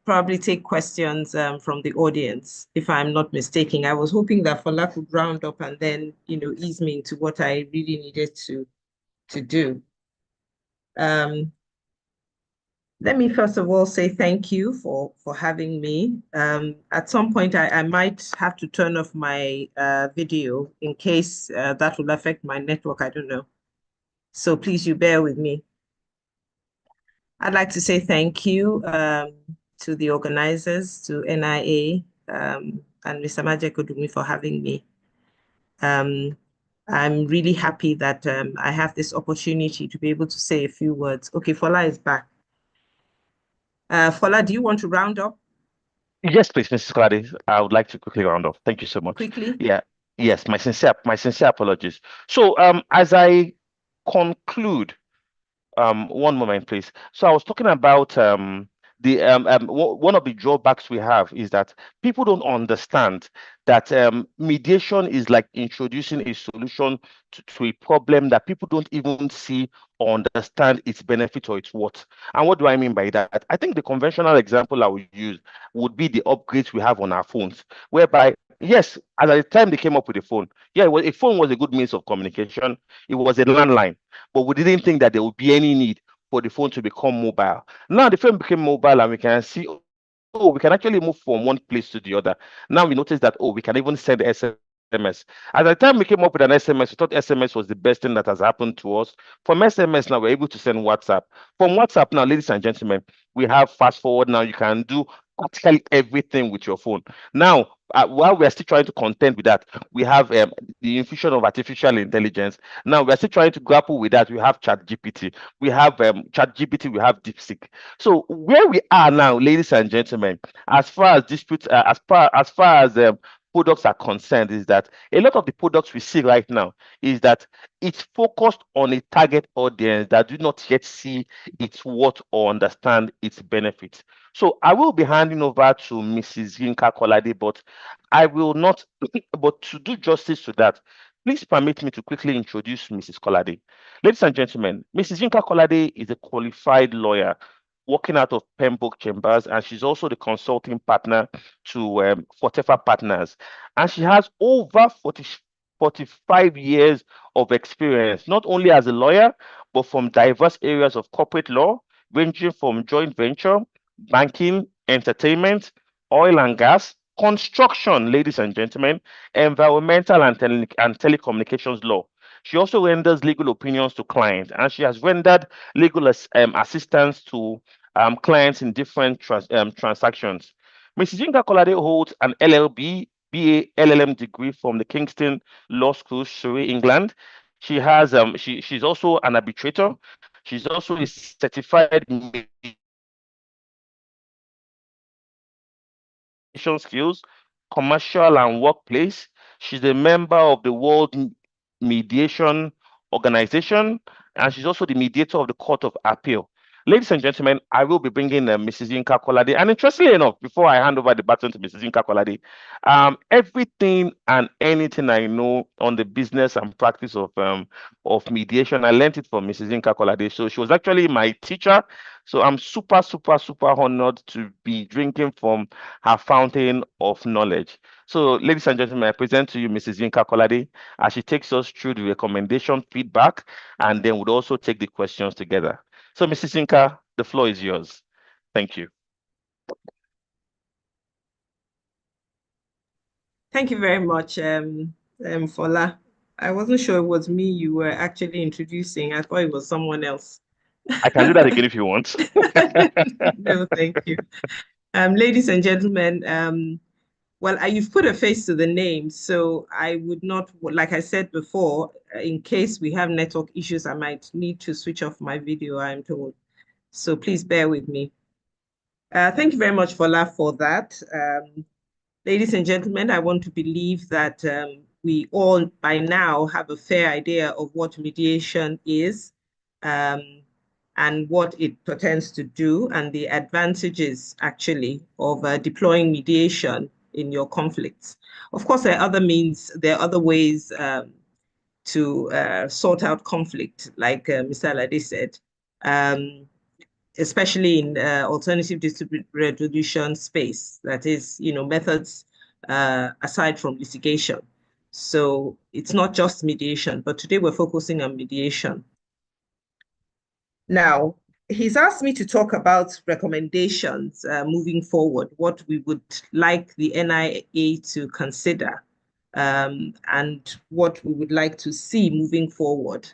probably take questions from the audience, if I'm not mistaken. I was hoping that Fola could round up and then, ease me into what I really needed to do. Let me first of all say thank you for having me. At some point, I might have to turn off my video in case that will affect my network. I don't know. So please, you bear with me. I'd like to say thank you to the organizers, to NIA, and Mr. Majekodumi for having me. I'm really happy that I have this opportunity to be able to say a few words. Okay, Fola is back. Fola, do you want to round up? Yes, please, Mrs. Kolade. I would like to quickly round off. Thank you so much. Quickly? Yeah. Yes, my sincere apologies. So as I conclude, one moment, please. So I was talking about one of the drawbacks we have is that people don't understand that mediation is like introducing a solution to a problem that people don't even see or understand its benefit or its worth. And what do I mean by that? I think the conventional example I would use would be the upgrades we have on our phones, whereby yes, at the time they came up with a phone, yeah, a phone was a good means of communication. It was a landline, but we didn't think that there would be any need for the phone to become mobile. Now the phone became mobile, and we can see oh, we can actually move from one place to the other. Now we notice that, oh, we can even send SMS. At the time we came up with an SMS, we thought SMS was the best thing that has happened to us. From SMS now, we're able to send WhatsApp. From WhatsApp now, ladies and gentlemen, we have fast forward now. You can do practically everything with your phone. Now, while we are still trying to contend with that, we have the infusion of artificial intelligence. Now we are still trying to grapple with that. We have ChatGPT, we have ChatGPT, we have DeepSeek. So where we are now, ladies and gentlemen, as far as disputes, as far as products are concerned, is that a lot of the products we see right now is that it's focused on a target audience that do not yet see its worth or understand its benefits. So I will be handing over to Mrs. Yinka Kolade, but I will not, but to do justice to that, please permit me to quickly introduce Mrs. Kolade. Ladies and gentlemen, Mrs. Yinka Kolade is a qualified lawyer working out of Pembroke Chambers, and she's also the consulting partner to Fortefa Partners. And she has over 45 years of experience, not only as a lawyer, but from diverse areas of corporate law, ranging from joint venture, banking, entertainment, oil and gas, construction, ladies and gentlemen, environmental and telecommunications law. She also renders legal opinions to clients, and she has rendered legal assistance to clients in different transactions. Mrs. Yinka Kolade holds an LLB, BA, LLM degree from the Kingston Law School, Surrey, England. She has she's also an arbitrator. She's also a certified skills, commercial and workplace. She's a member of the World Mediation Organization, and she's also the mediator of the Court of Appeal. Ladies and gentlemen, I will be bringing Mrs. Yinka Kolade. And interestingly enough, before I hand over the baton to Mrs. Yinka Kolade, everything and anything I know on the business and practice of mediation, I learned it from Mrs. Yinka Kolade. So she was actually my teacher. So I'm super, super, super honored to be drinking from her fountain of knowledge. So, ladies and gentlemen, I present to you Mrs. Yinka Kolade as she takes us through the recommendation feedback, and then we'll also take the questions together. So, Mrs. Yinka, the floor is yours. Thank you. Thank you very much, Fola. I wasn't sure it was me you were actually introducing. I thought it was someone else. I can do that again if you want. No, thank you. Ladies and gentlemen, well, you've put a face to the name, so I would not, like I said before, in case we have network issues, I might need to switch off my video, I'm told. So please bear with me. Thank you very much, Fola, for that. Ladies and gentlemen, I want to believe that we all by now have a fair idea of what mediation is and what it pretends to do and the advantages actually of deploying mediation in your conflicts. Of course, there are other means, there are other ways to sort out conflict, like Mr. Alade said, especially in alternative dispute resolution space, that is, methods aside from litigation. So it's not just mediation, but today we're focusing on mediation. Now, he's asked me to talk about recommendations moving forward, what we would like the NIA to consider, and what we would like to see moving forward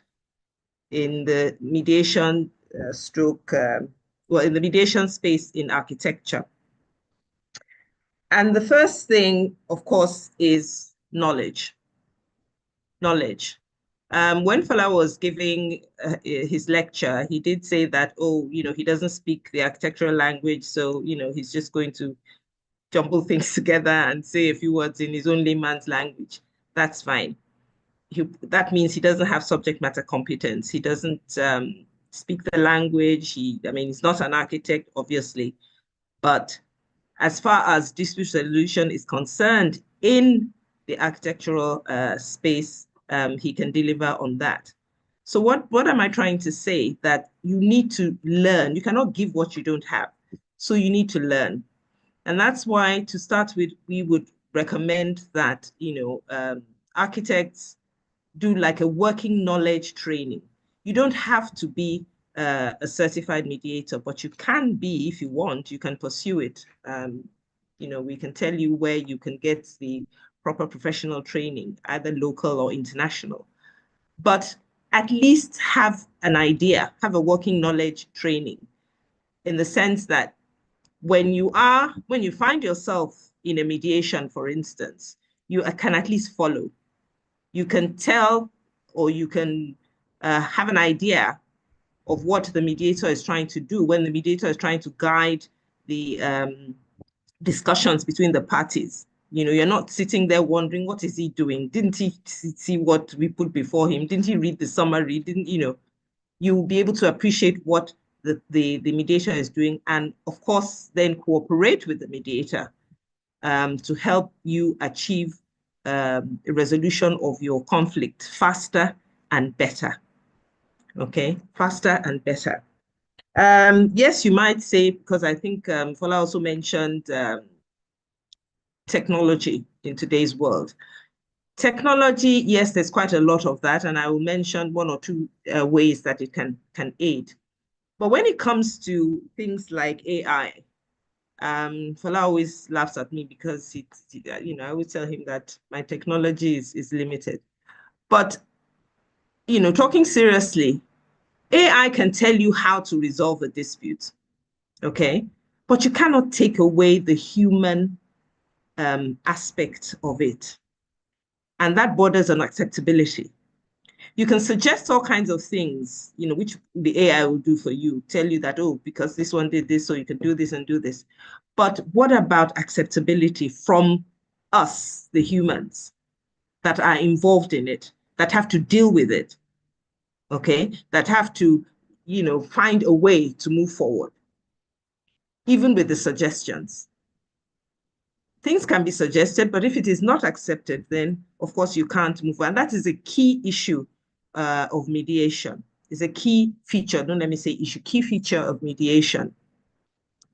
in the mediation in the mediation space in architecture. And the first thing, of course, is knowledge. Knowledge. When Fola was giving his lecture, he did say that, he doesn't speak the architectural language, so, he's just going to jumble things together and say a few words in his own layman's language. That's fine. That means he doesn't have subject matter competence. He doesn't speak the language. He's not an architect, obviously, but as far as dispute resolution is concerned in the architectural space, he can deliver on that. So what am I trying to say? That you need to learn. You cannot give what you don't have. So you need to learn. And that's why, to start with, we would recommend that, architects do like a working knowledge training. You don't have to be a certified mediator, but you can be, if you want, you can pursue it. We can tell you where you can get the proper professional training, either local or international. But at least have an idea, have a working knowledge training, in the sense that when you find yourself in a mediation, for instance, you can at least follow. You can tell, or you can have an idea of what the mediator is trying to do when the mediator is trying to guide the discussions between the parties. You're not sitting there wondering, what is he doing? Didn't he see what we put before him? Didn't he read the summary? You'll be able to appreciate what the mediator is doing, and of course, then cooperate with the mediator to help you achieve a resolution of your conflict faster and better. Okay, faster and better. Yes, you might say, because I think Fola also mentioned technology in today's world. Technology, yes, there's quite a lot of that, and I will mention one or two ways that it can aid. But when it comes to things like AI, Fola always laughs at me because I always tell him that my technology is limited. But talking seriously, AI can tell you how to resolve a dispute, okay? But you cannot take away the human aspect of it. And that borders on acceptability. You can suggest all kinds of things, which the AI will do for you, tell you that, oh, because this one did this, so you can do this and do this. But what about acceptability from us, the humans, that are involved in it, that have to deal with it, okay? That have to, find a way to move forward, even with the suggestions. Things can be suggested, but if it is not accepted, then of course you can't move on. And that is a key issue of mediation. It's a key feature, don't let me say issue, key feature of mediation.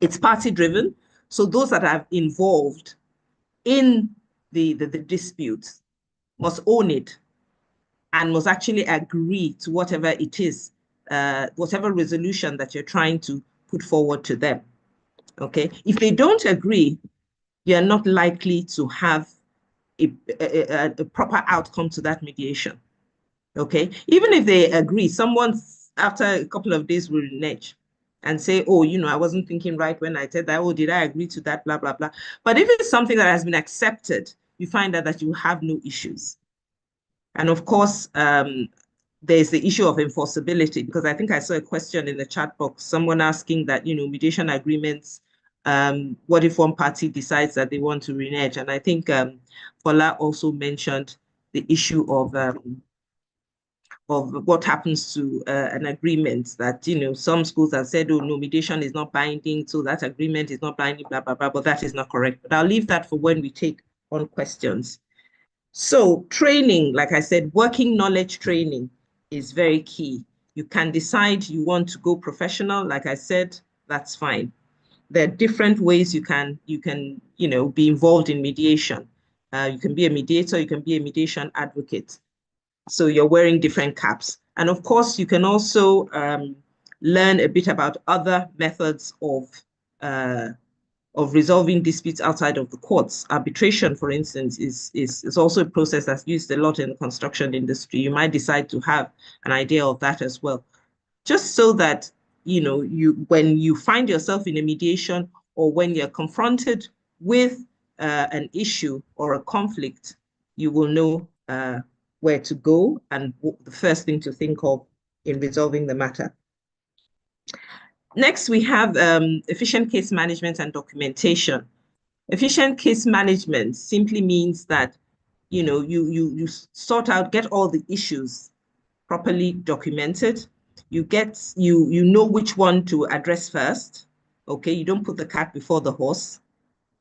It's party driven. So those that are involved in the dispute must own it and must actually agree to whatever it is, whatever resolution that you're trying to put forward to them. Okay, if they don't agree, you're not likely to have a proper outcome to that mediation. Okay, even if they agree, someone after a couple of days will renege and say, oh, I wasn't thinking right when I said that. Oh, did I agree to that? Blah, blah, blah. But if it's something that has been accepted, you find out that you have no issues. And of course, there's the issue of enforceability, because I think I saw a question in the chat box, someone asking that, mediation agreements, what if one party decides that they want to renege? And I think Fola also mentioned the issue of what happens to an agreement that, some schools have said, oh, no, mediation is not binding, so that agreement is not binding, blah, blah, blah, but that is not correct. But I'll leave that for when we take on questions. So training, like I said, working knowledge training is very key. You can decide you want to go professional. Like I said, that's fine. There are different ways you can be involved in mediation. You can be a mediator, you can be a mediation advocate. So you're wearing different caps. And of course, you can also learn a bit about other methods of resolving disputes outside of the courts. Arbitration, for instance, is also a process that's used a lot in the construction industry. You might decide to have an idea of that as well, just so that when you find yourself in a mediation, or when you're confronted with an issue or a conflict, you will know where to go and the first thing to think of in resolving the matter. Next, we have efficient case management and documentation. Efficient case management simply means that you sort out, get all the issues properly documented. You know which one to address first. Okay, you don't put the cart before the horse.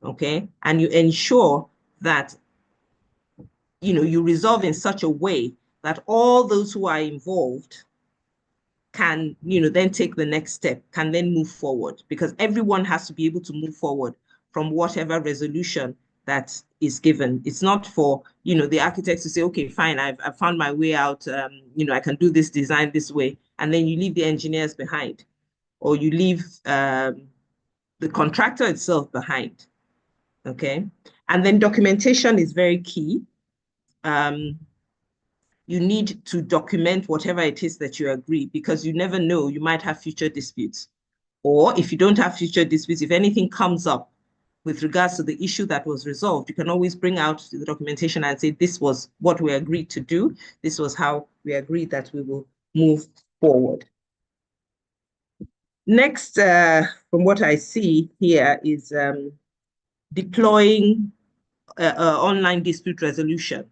Okay, and you ensure that you resolve in such a way that all those who are involved can then take the next step, can then move forward, because everyone has to be able to move forward from whatever resolution that is given. It's not for, the architects to say, okay, fine, I've found my way out, I can do this design this way. And then you leave the engineers behind, or you leave the contractor itself behind, okay? And then documentation is very key. You need to document whatever it is that you agree, because you never know, you might have future disputes. Or if you don't have future disputes, if anything comes up with regards to the issue that was resolved, you can always bring out the documentation and say, this was what we agreed to do. This was how we agreed that we will move forward. Next, from what I see here, is deploying online dispute resolution.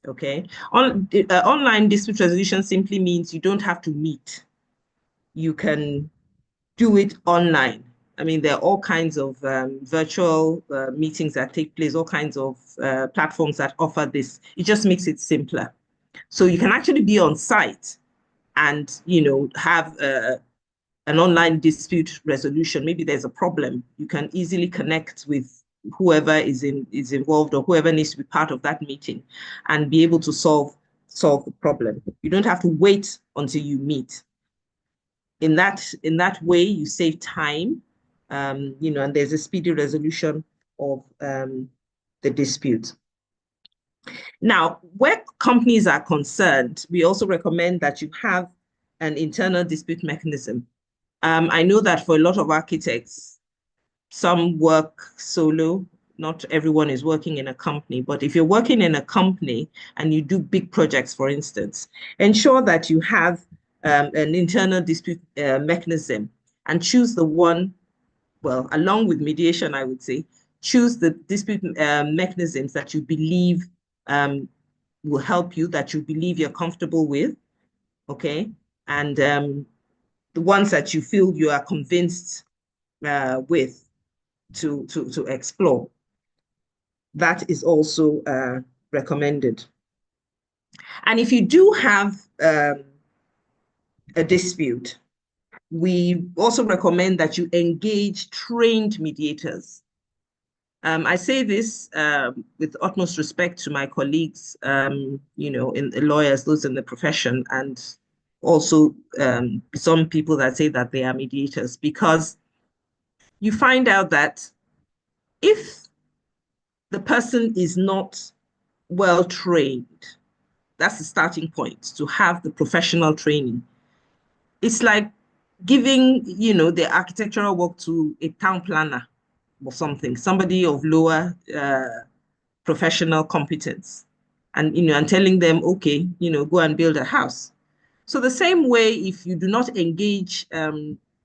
Okay, online dispute resolution simply means you don't have to meet. You can do it online. I mean, there are all kinds of virtual meetings that take place, all kinds of platforms that offer this. It just makes it simpler. So you can actually be on site and, have an online dispute resolution. Maybe there's a problem. You can easily connect with whoever is involved, or whoever needs to be part of that meeting, and be able to solve the problem. You don't have to wait until you meet. In that way, you save time, and there's a speedy resolution of the dispute. Now, where companies are concerned, we also recommend that you have an internal dispute mechanism. I know that for a lot of architects, some work solo. Not everyone is working in a company, but if you're working in a company and you do big projects, for instance, ensure that you have an internal dispute mechanism, and choose the one, well, along with mediation, I would say, choose the dispute mechanisms that you believe will help you, that you believe you're comfortable with, okay? And the ones that you feel you are convinced with to explore. That is also recommended. And if you do have a dispute, we also recommend that you engage trained mediators. I say this with utmost respect to my colleagues, in the lawyers, those in the profession, and also some people that say that they are mediators, because you find out that if the person is not well trained, that's the starting point, to have the professional training. It's like giving, the architectural work to a town planner or something, somebody of lower professional competence, and, and telling them, okay, go and build a house. So the same way, if you do not engage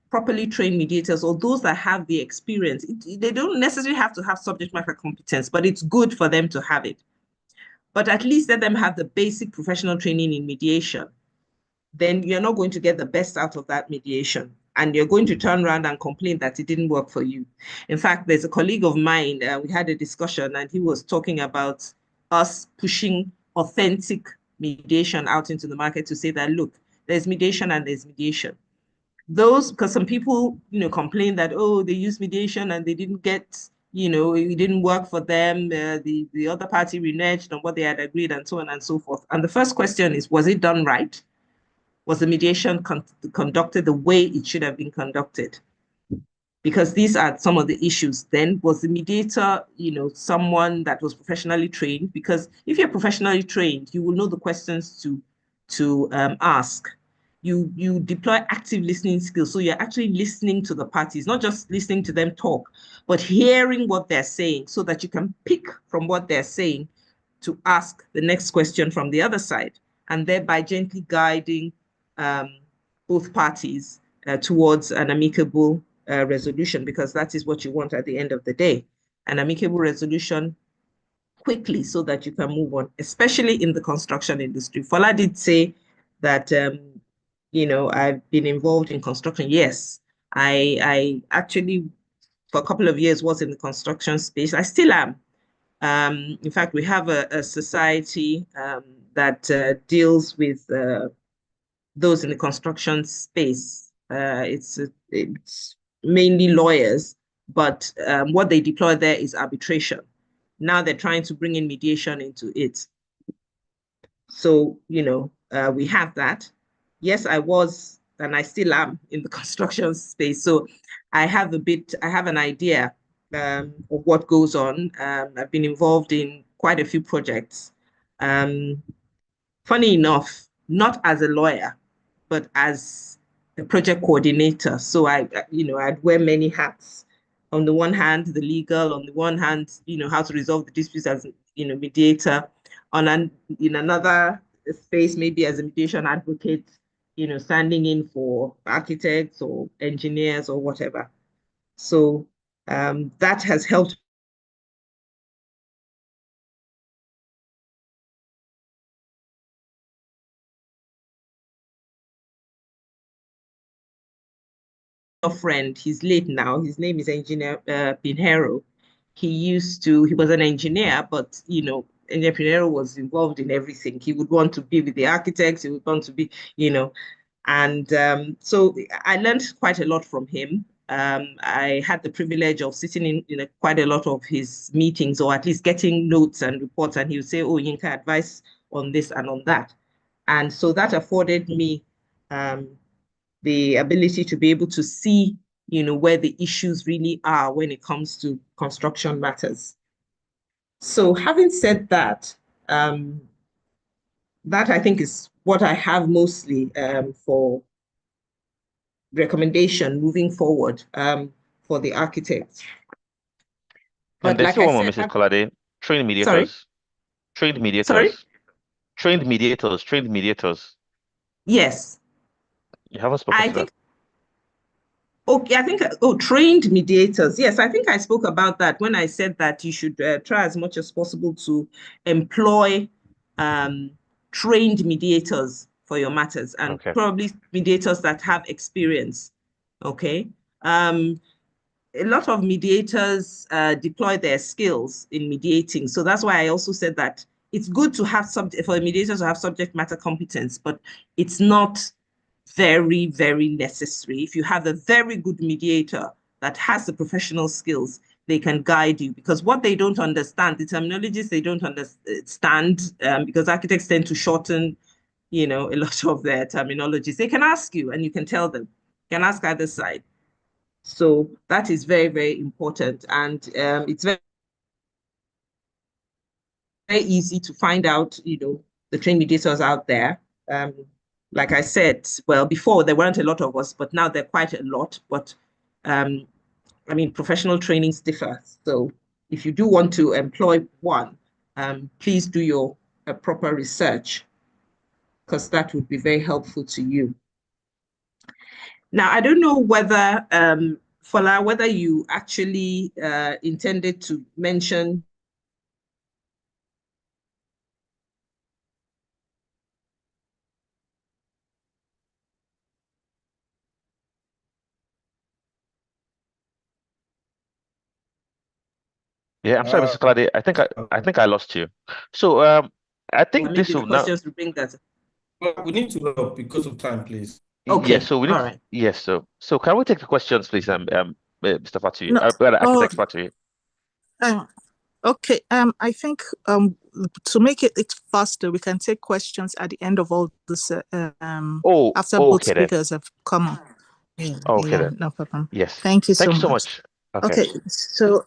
properly trained mediators, or those that have the experience, they don't necessarily have to have subject matter competence, but it's good for them to have it. But at least let them have the basic professional training in mediation. Then you're not going to get the best out of that mediation, and you're going to turn around and complain that it didn't work for you. In fact, there's a colleague of mine, we had a discussion, and he was talking about us pushing authentic mediation out into the market, to say that, look, there's mediation and there's mediation. Those, because some people, complain that, oh, they use mediation and they didn't get, it didn't work for them. The other party reneged on what they had agreed, and so on and so forth. And the first question is, was it done right? Was the mediation conducted the way it should have been conducted? Because these are some of the issues. Then, was the mediator, someone that was professionally trained? Because if you're professionally trained, you will know the questions to ask. You deploy active listening skills. So you're actually listening to the parties, not just listening to them talk, but hearing what they're saying, so that you can pick from what they're saying to ask the next question from the other side, and thereby gently guiding both parties towards an amicable resolution, because that is what you want at the end of the day, an amicable resolution quickly, so that you can move on, especially in the construction industry. Fola did say that, I've been involved in construction. Yes, I actually, for a couple of years, was in the construction space. I still am. In fact, we have a society that deals with those in the construction space. It's mainly lawyers, but what they deploy there is arbitration. Now they're trying to bring in mediation into it. So, we have that. Yes, I was, and I still am in the construction space. So I have an idea of what goes on. I've been involved in quite a few projects. Funny enough, not as a lawyer, but as a project coordinator. So I'd wear many hats. On the one hand, the legal, on the one hand, how to resolve the disputes as, mediator. In another space, maybe as a mediation advocate, standing in for architects or engineers or whatever. So that has helped friend. He's late now. His name is Engineer Pinheiro. He was an engineer, but Engineer Pinheiro was involved in everything. He would want to be with the architects. He would want to be, and so I learned quite a lot from him. I had the privilege of sitting in quite a lot of his meetings, or at least getting notes and reports, and he would say, "Oh, Yinka, advice on this and on that," and so that afforded me the ability to be able to see, where the issues really are when it comes to construction matters. So having said that, that I think is what I have mostly for recommendation moving forward for the architects. And But there's like still I one more, said, Mrs. Kolade. Trained sorry, mediators. Trained sorry, mediators. Trained mediators. Trained mediators. yes, You haven't spoken I to that. think. Okay, I think, trained mediators. Yes, I think I spoke about that when I said that you should try as much as possible to employ um, trained mediators for your matters, and Okay. probably mediators that have experience. Okay. A lot of mediators deploy their skills in mediating. So that's why I also said that it's good to have for a mediator to have subject matter competence, but it's not very, very necessary. If you have a very good mediator that has the professional skills, they can guide you, because what they don't understand, the terminologies they don't understand, because architects tend to shorten, a lot of their terminologies. They can ask you and you can tell them. You can ask either side. So that is very, very important. And it's very, very easy to find out, the trained mediators out there. Like I said, well, before there weren't a lot of us, but now there are quite a lot. But professional trainings differ. So if you do want to employ one, please do your proper research, because that would be very helpful to you. Now, I don't know whether, Fola, whether you actually intended to mention. Yeah, I'm sorry, Mrs. Kolade. I think I lost you. So I think this Maybe the will now. questions to bring that. We need to know because of time, please. Yes, Okay, so we need all to, right. yes, so can we take the questions, please, Mr. Fatu, No. Architect Fatu? Okay. I think to make it faster, we can take questions at the end of all this. After both Okay then. speakers have come on. Yeah, Okay then. no problem. Yes. Thank you Thank so you so much. much. Okay. Okay, so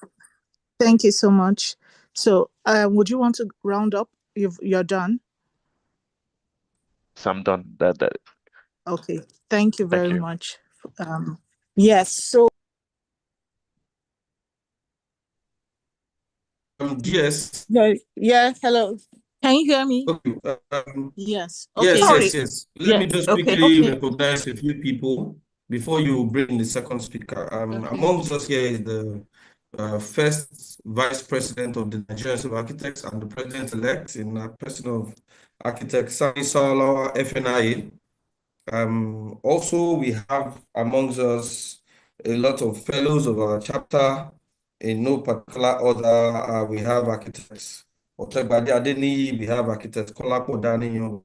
thank you so much. So, would you want to round up? You're done. So I'm done. Okay. Thank you Thank very you. much. Yes. So. GS. Yeah. Hello. Can you hear me? Okay. Yes. Yes, Okay. Sorry. yes. Let me Yeah. just Okay. quickly Okay. recognize a few people before you bring the second speaker. Okay. Amongst us here is the first Vice President of the Nigerian Civil Architects and the President-elect in the person of Architect Sani Salawa, FNIA. Also, we have amongst us a lot of fellows of our chapter. In no particular order, we have architects Otegbade Adeniyi, we have architect Kolapo Daniel,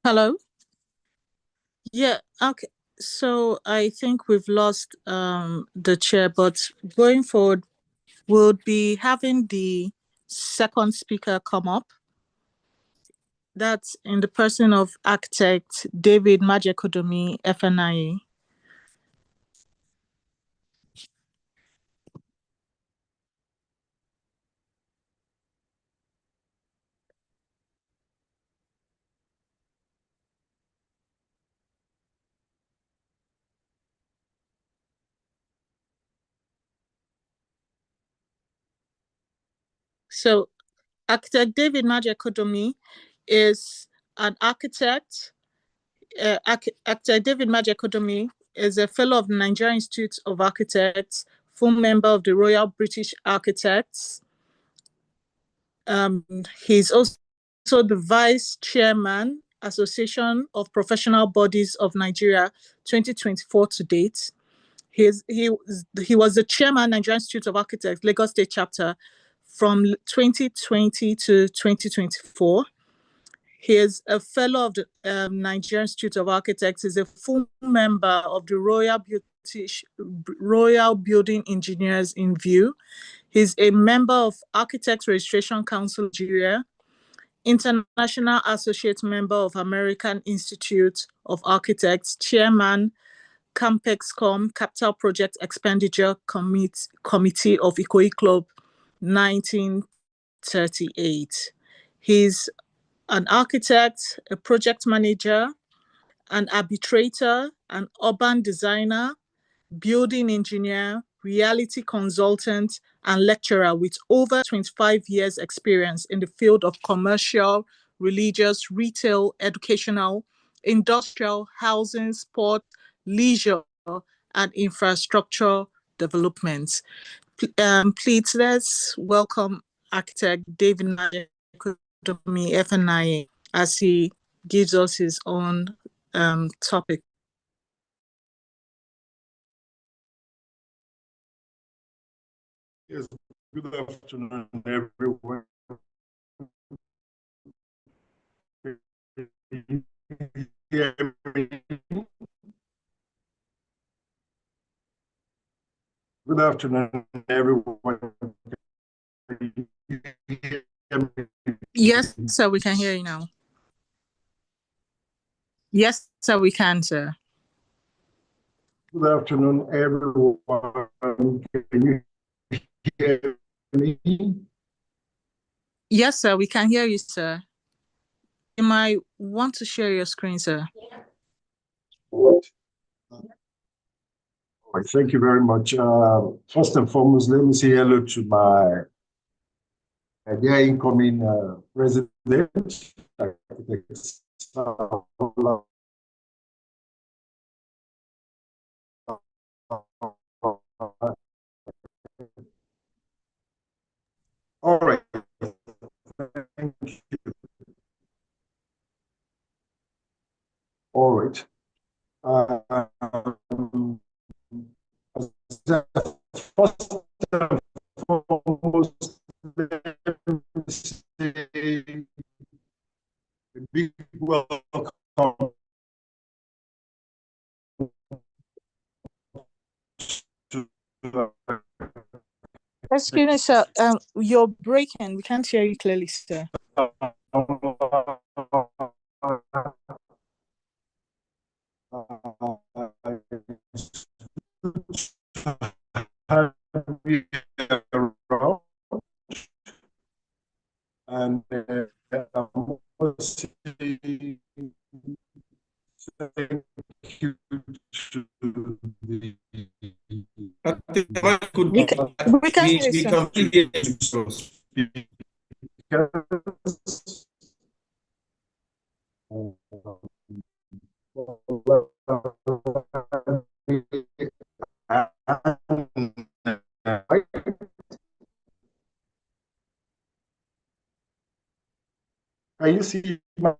Hello? Yeah, okay. So I think we've lost the chair, but going forward, we'll be having the second speaker come up. That's in the person of architect David Majekodomi, FNIA. So architect David Majekodomi is an architect. Architect David Majekodomi is a fellow of the Nigerian Institute of Architects, full member of the Royal British Architects. He's also the vice chairman, Association of Professional Bodies of Nigeria, 2024 to date. He was the chairman, Nigerian Institute of Architects, Lagos State chapter, from 2020 to 2024. He is a fellow of the Nigerian Institute of Architects. He's a full member of the Royal Building Engineers in View. He's a member of Architects Registration Council Nigeria, International Associate Member of American Institute of Architects, Chairman, CampExCom, Capital Project Expenditure Committee of Ikoyi Club, 1938. He's an architect, a project manager, an arbitrator, an urban designer, building engineer, reality consultant, and lecturer with over 25 years experience in the field of commercial, religious, retail, educational, industrial, housing, sport, leisure, and infrastructure development. Please let's welcome architect David Najekodomi, FNIA, as he gives us his own topic. Yes, good afternoon, everyone. Good afternoon, everyone. Yes, sir, we can hear you now. Yes, sir, we can, sir. Good afternoon, everyone. Can you hear me? Yes, sir, we can hear you, sir. You might want to share your screen, sir. All right, thank you very much. First and foremost, let me say hello to my dear incoming president, architect. All right. Thank you. All right. First and foremost, let me say a big welcome to Excuse me, sir. You're breaking. We can't hear you clearly, sir. and thank you to the We can hear you, We sir. can hear you. Can you see my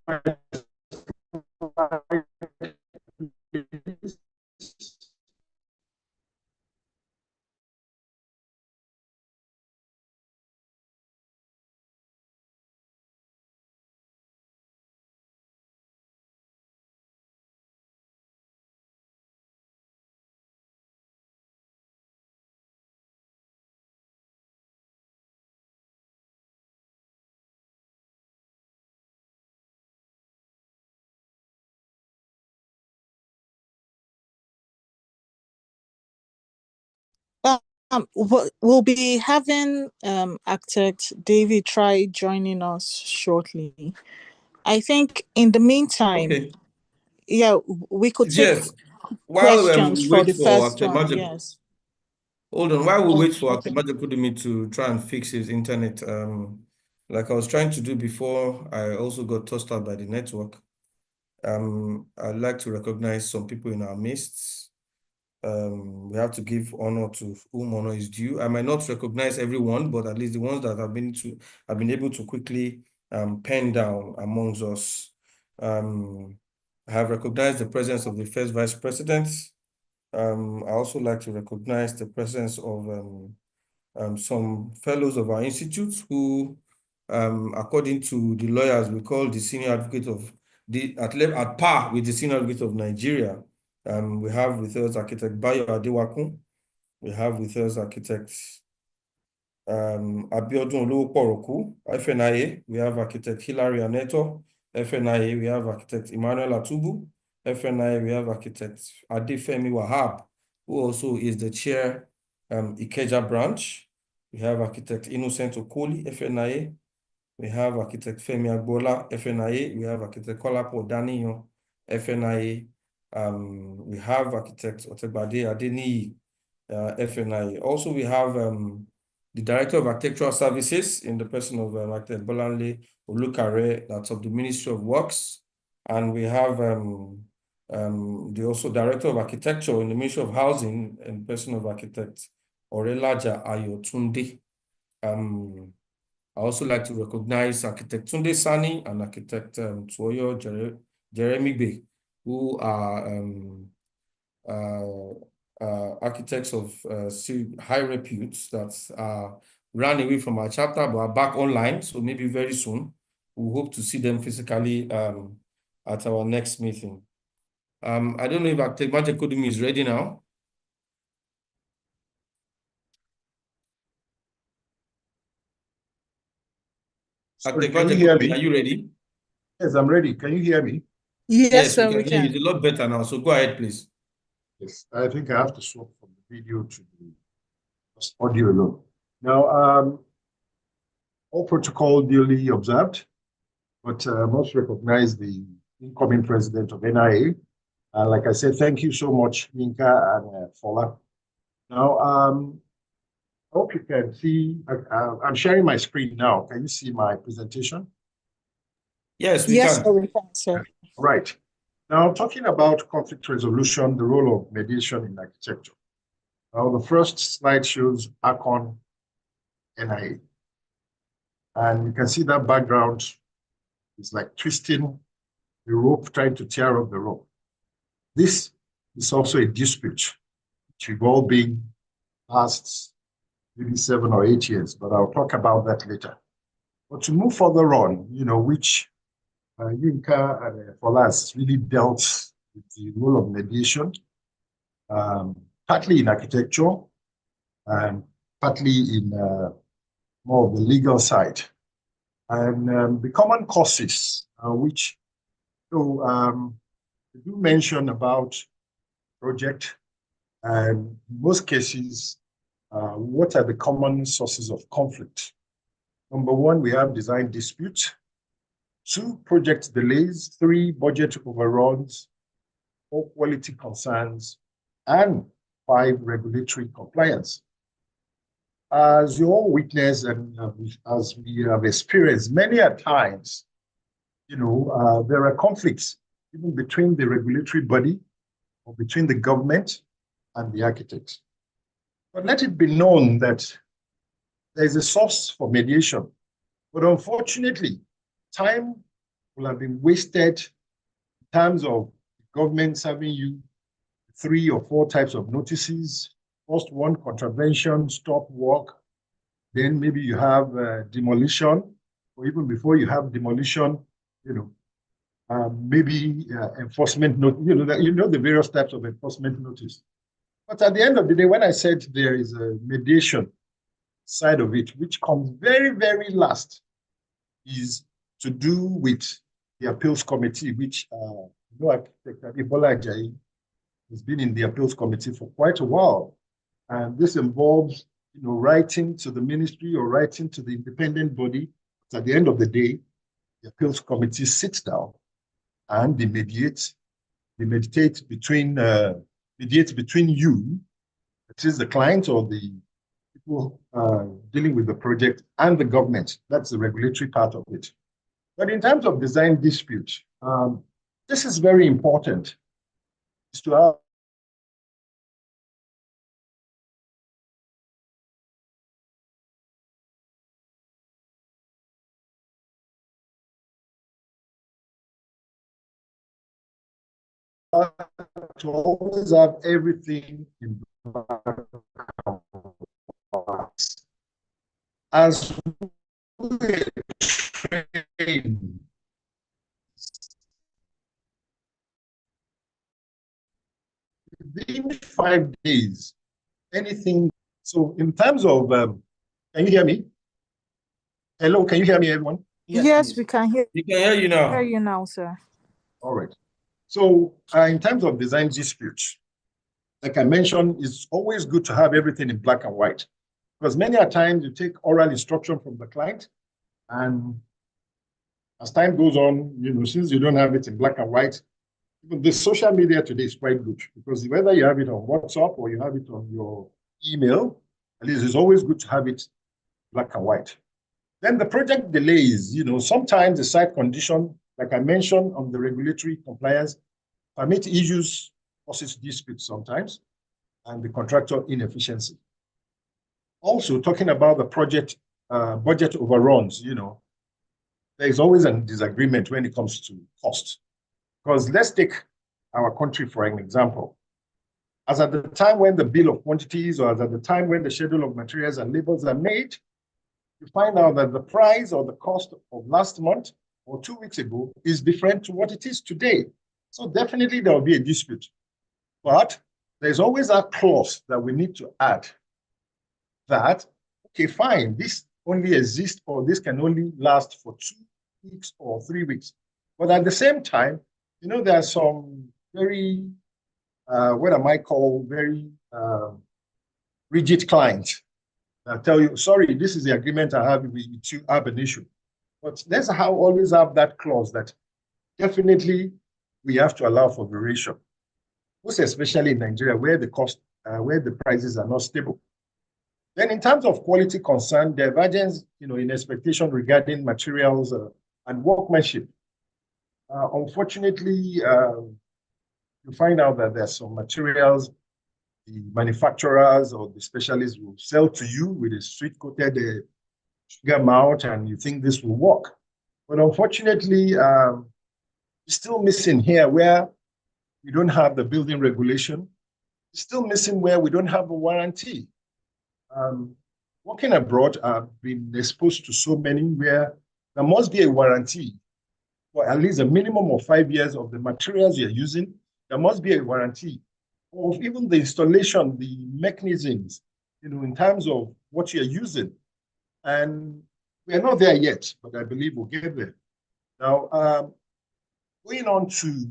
We'll be having architect David try joining us shortly. I think in the meantime, Okay. yeah, we could take Yes. While questions we for wait the for first Actor one. Magic, Yes. hold on. While we Oh, wait for Actor okay. Magic to try and fix his internet, like I was trying to do before, I also got tossed out by the network. I'd like to recognize some people in our midst. We have to give honor to whom honor is due. I might not recognize everyone, but at least the ones that have been able to quickly pen down amongst us. I have recognized the presence of the first vice president. I also like to recognize the presence of some fellows of our institute who, according to the lawyers, we call the senior advocate of at par with the senior advocate of Nigeria. We have with us architect Bayo Adewakun. We have with us architect Abiodun Olowoporoku, FNIA. We have architect Hilary Aneto, FNIA. We have architect Emmanuel Atubu, FNIA. We have architect Adefemi Wahab, who also is the chair, Ikeja branch. We have architect Innocent Okoli, FNIA. We have architect Femi Agbola, FNIA. We have architect Kolapo Daniyo, FNIA. We have architect Otegbade Adeniyi, FNIA. Also, we have the Director of Architectural Services in the person of Architect Bolanle Olukare, that's of the Ministry of Works. And we have the also Director of Architecture in the Ministry of Housing in the person of Architect Orelaja Ayotunde. I also like to recognize Architect Tunde Sani and Architect Tuoyo Jeremigbe, who are architects of high repute that ran away from our chapter but are back online. So maybe very soon we hope to see them physically at our next meeting. I don't know if Architect Magic Kodumi is ready now. Sorry, can you hear me? Are you ready? Yes, I'm ready. Can you hear me? Yes, we sir, can we hear you. can. It's a lot better now. So go ahead, please. Yes, I think I have to swap from the video to the audio alone. Now, all protocol duly observed, but I must recognize the incoming president of NIA. Like I said, thank you so much, Minka and Fola. Now, I hope you can see, I'm sharing my screen now. Can you see my presentation? Yes, we Yes, can. sir, we can, sir. Right. Now, talking about conflict resolution, the role of mediation in architecture. Now, the first slide shows ACON NIA. And you can see that background is like twisting the rope, trying to tear up the rope. This is also a dispute, which we've all been past maybe 7 or 8 years, but I'll talk about that later. But to move further on, which Yinka and Folas really dealt with the role of mediation, partly in architecture and partly in more of the legal side. And the common causes, which we do mention about project, and in most cases, what are the common sources of conflict? Number one, we have design dispute. 2, project delays. 3, budget overruns. 4, quality concerns. And 5, regulatory compliance. As you all witness and as we have experienced many a times, there are conflicts even between the regulatory body or between the government and the architects. But let it be known that there is a source for mediation. But unfortunately, time will have been wasted in terms of government serving you 3 or 4 types of notices. First one, contravention, stop work. Then maybe you have demolition, or even before you have demolition, maybe enforcement notice. The various types of enforcement notice. But at the end of the day, when I said there is a mediation side of it, which comes very, very last, is to do with the appeals committee, which Architect Adebola Ajayi has been in the appeals committee for quite a while. And this involves, writing to the ministry or writing to the independent body. But at the end of the day, the appeals committee sits down and they mediate between you, that is the client or the people dealing with the project, and the government. That's the regulatory part of it. But in terms of design dispute, this is very important, is to have to always have everything in balance. As we train within 5 days, anything. So in terms of, can you hear me? Hello, can you hear me, everyone? Yes, we can hear We can hear you now. you now, sir. All right. So in terms of design disputes, like I mentioned, it's always good to have everything in black and white, because many a times you take oral instruction from the client, and as time goes on, since you don't have it in black and white, even the social media today is quite good, because whether you have it on WhatsApp or you have it on your email, at least it's always good to have it black and white. Then the project delays, sometimes the site condition, like I mentioned on the regulatory compliance, permit issues causes disputes sometimes, and the contractor inefficiency. Also, talking about the project budget overruns, there's always a disagreement when it comes to cost. Because let's take our country for an example. As at the time when the bill of quantities, or as at the time when the schedule of materials and labors are made, you find out that the price or the cost of last month or 2 weeks ago is different to what it is today. So definitely there will be a dispute. But there's always a clause that we need to add that, okay, fine, this only exists, or this can only last for 2 weeks or 3 weeks. But at the same time, there are some very, what I might call very rigid clients that tell you, sorry, this is the agreement I have with you, have an issue. But let's always have that clause that definitely we have to allow for variation, most especially in Nigeria, where the prices are not stable. Then in terms of quality concern, divergence, in expectation regarding materials and workmanship. Unfortunately, you find out that there's some materials the manufacturers or the specialists will sell to you with a sweet-coated sugar mount, and you think this will work. But unfortunately, it's still missing here where we don't have the building regulation. It's still missing where we don't have a warranty. Working abroad, I've been exposed to so many where there must be a warranty for at least a minimum of 5 years of the materials you're using. There must be a warranty of even the installation, the mechanisms, in terms of what you're using. And we are not there yet, but I believe we'll get there. Now, going on to,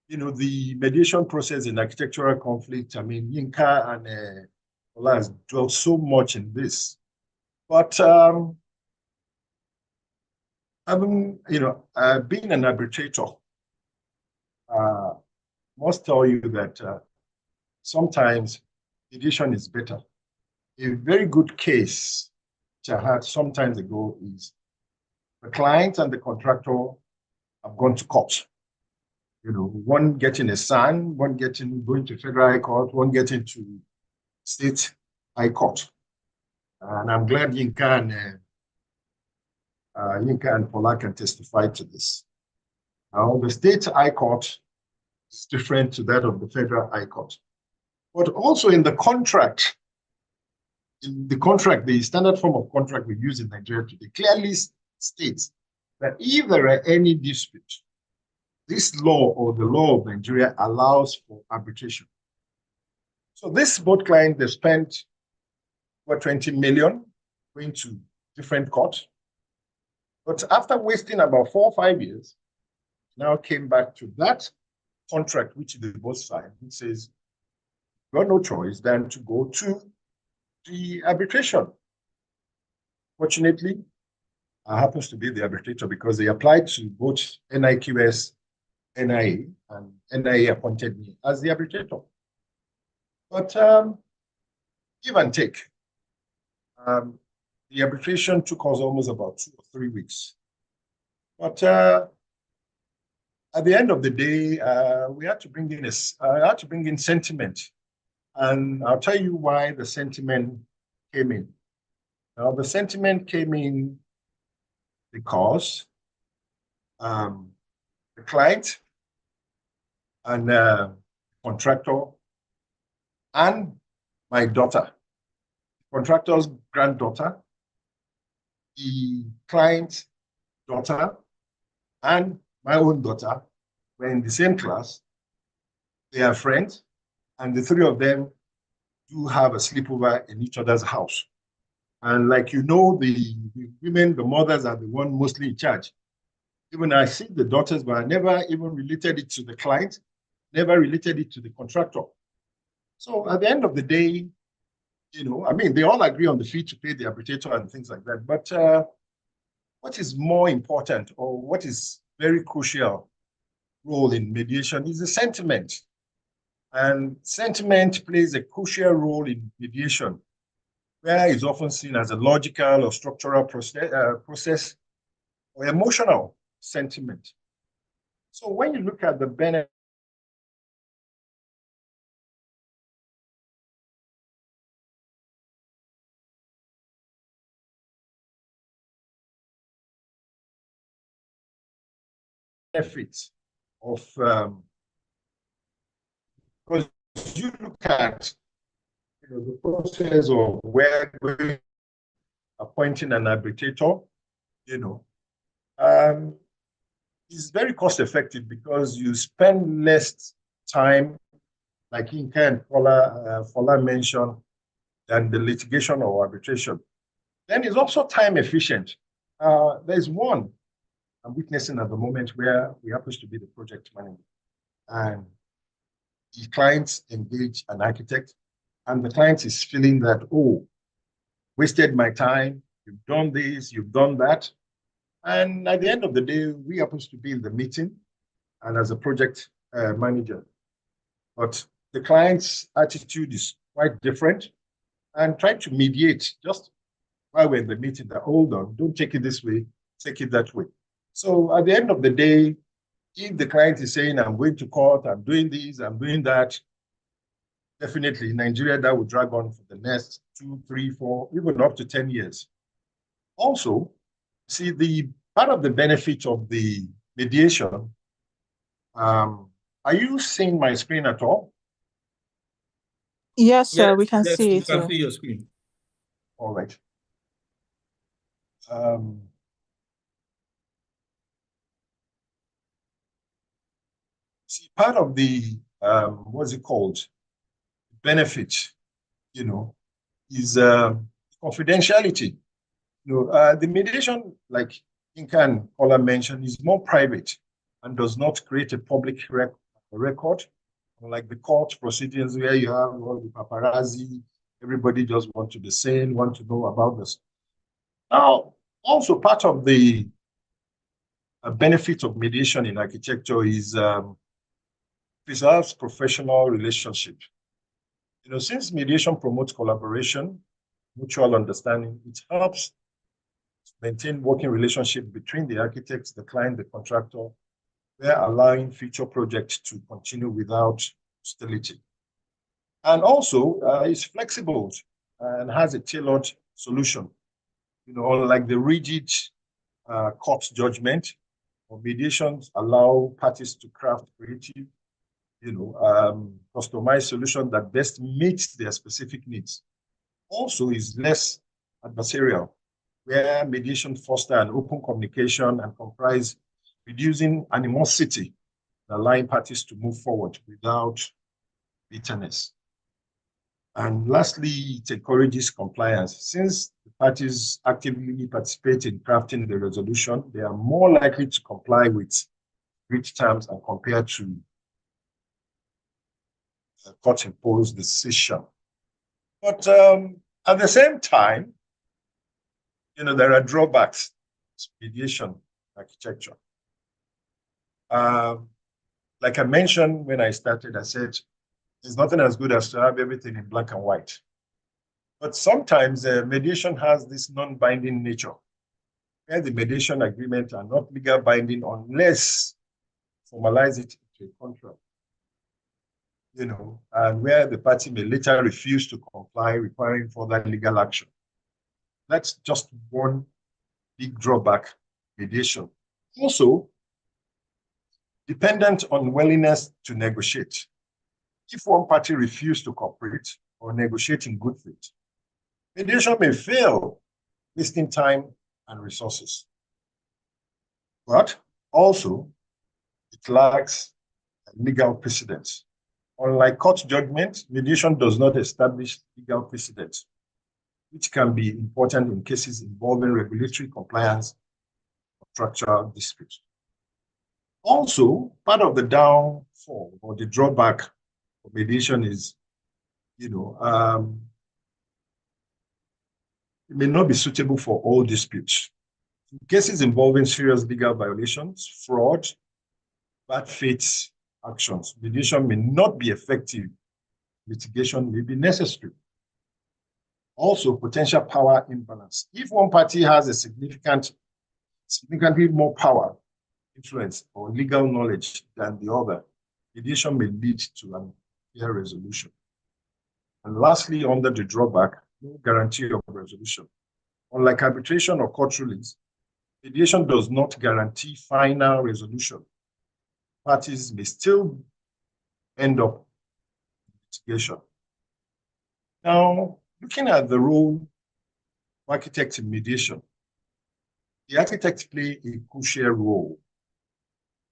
the mediation process in architectural conflict, I mean, Yinka and Ola has dwelt so much in this. But having, being an arbitrator, must tell you that sometimes mediation is better. A very good case which I had some time ago is the client and the contractor have gone to court. One getting a SAN, one going to Federal High Court, one getting to State High Court. And I'm glad Yinka and Paula can testify to this. Now, the State High Court is different to that of the Federal High Court. But also in the contract, the standard form of contract we use in Nigeria today clearly states that if there are any dispute, this law or the law of Nigeria allows for arbitration. So this both clients, they spent about 20 million going to different courts. But after wasting about 4 or 5 years, now came back to that contract which they both signed, which says got no choice than to go to the arbitration. Fortunately, I happens to be the arbitrator because they applied to both NIQS, NIA, and NIA appointed me as the arbitrator. But give and take, the arbitration took us almost about 2 or 3 weeks. But at the end of the day, we had to bring in sentiment, and I'll tell you why the sentiment came in. Now, the sentiment came in because the client and contractor and my daughter, contractor's granddaughter, the client's daughter, and my own daughter were in the same class. They are friends, and the three of them do have a sleepover in each other's house. And like you know, the women, the mothers are the one mostly in charge. Even I see the daughters, but I never even related it to the client, never related it to the contractor. So at the end of the day, you know, I mean, they all agree on the fee to pay the arbitrator and things like that. But what is more important, or what is very crucial role in mediation, is the sentiment. And sentiment plays a crucial role in mediation, where it's often seen as a logical or structural process or emotional sentiment. So when you look at the benefit of, because you look at, you know, the process of where we're appointing an arbitrator, you know, is very cost effective because you spend less time, like Inka and Fola mentioned, than the litigation or arbitration. Then it's also time efficient. There's one I'm witnessing at the moment where we happen to be the project manager, and the client engaged an architect, and the client is feeling that, oh, wasted my time, you've done this, you've done that. And at the end of the day, we happen to be in the meeting and as a project manager. But the client's attitude is quite different, and trying to mediate just while we're in the meeting that, hold on, don't take it this way, take it that way. So at the end of the day, if the client is saying, I'm going to court, I'm doing this, I'm doing that, definitely in Nigeria, that will drag on for the next 2, 3, 4, even up to 10 years. Also, see, the part of the benefit of the mediation, are you seeing my screen at all? Yes, sir, we can Yes, see we it. can see your screen. All right. See, part of the, what's it called, benefit, you know, is confidentiality. You know, the mediation, like Inka and Ola mentioned, is more private and does not create a public record, like the court proceedings where you have all the paparazzi, everybody just want to be seen, want to know about this. Now, also part of the benefit of mediation in architecture is preserves professional relationship. You know, since mediation promotes collaboration, mutual understanding, it helps maintain working relationship between the architects, the client, the contractor, where allowing future projects to continue without hostility. And also, it's flexible and has a tailored solution. You know, unlike the rigid court judgment, or mediations allow parties to craft creative, you know, customized solution that best meets their specific needs. Also, is less adversarial, where mediation foster an open communication and comprise reducing animosity, allowing parties to move forward without bitterness. And lastly, it encourages compliance. Since the parties actively participate in crafting the resolution, they are more likely to comply with agreed terms and compared to court-imposed decision. But at the same time, there are drawbacks to mediation architecture. Like I mentioned when I started, I said, there's nothing as good as to have everything in black and white. But sometimes mediation has this non-binding nature, where the mediation agreement are not legal binding unless formalize it into a contract. And where the party may later refuse to comply, requiring further legal action. That's just one big drawback, mediation. Also, dependent on willingness to negotiate. If one party refuses to cooperate or negotiate in good faith, mediation may fail, wasting time and resources. But also, it lacks legal precedent. Unlike court judgment, mediation does not establish legal precedent, which can be important in cases involving regulatory compliance or contractual disputes. Also, part of the downfall or the drawback of mediation is, it may not be suitable for all disputes. In cases involving serious legal violations, fraud, bad faith actions, mediation may not be effective. Litigation may be necessary. Also, potential power imbalance. If one party has a significantly more power, influence, or legal knowledge than the other, mediation may lead to an unfair resolution. And lastly, under the drawback, no guarantee of resolution. Unlike arbitration or court rulings, mediation does not guarantee final resolution. Parties may still end up in litigation. Now, looking at the role of architects in mediation, the architects play a crucial role.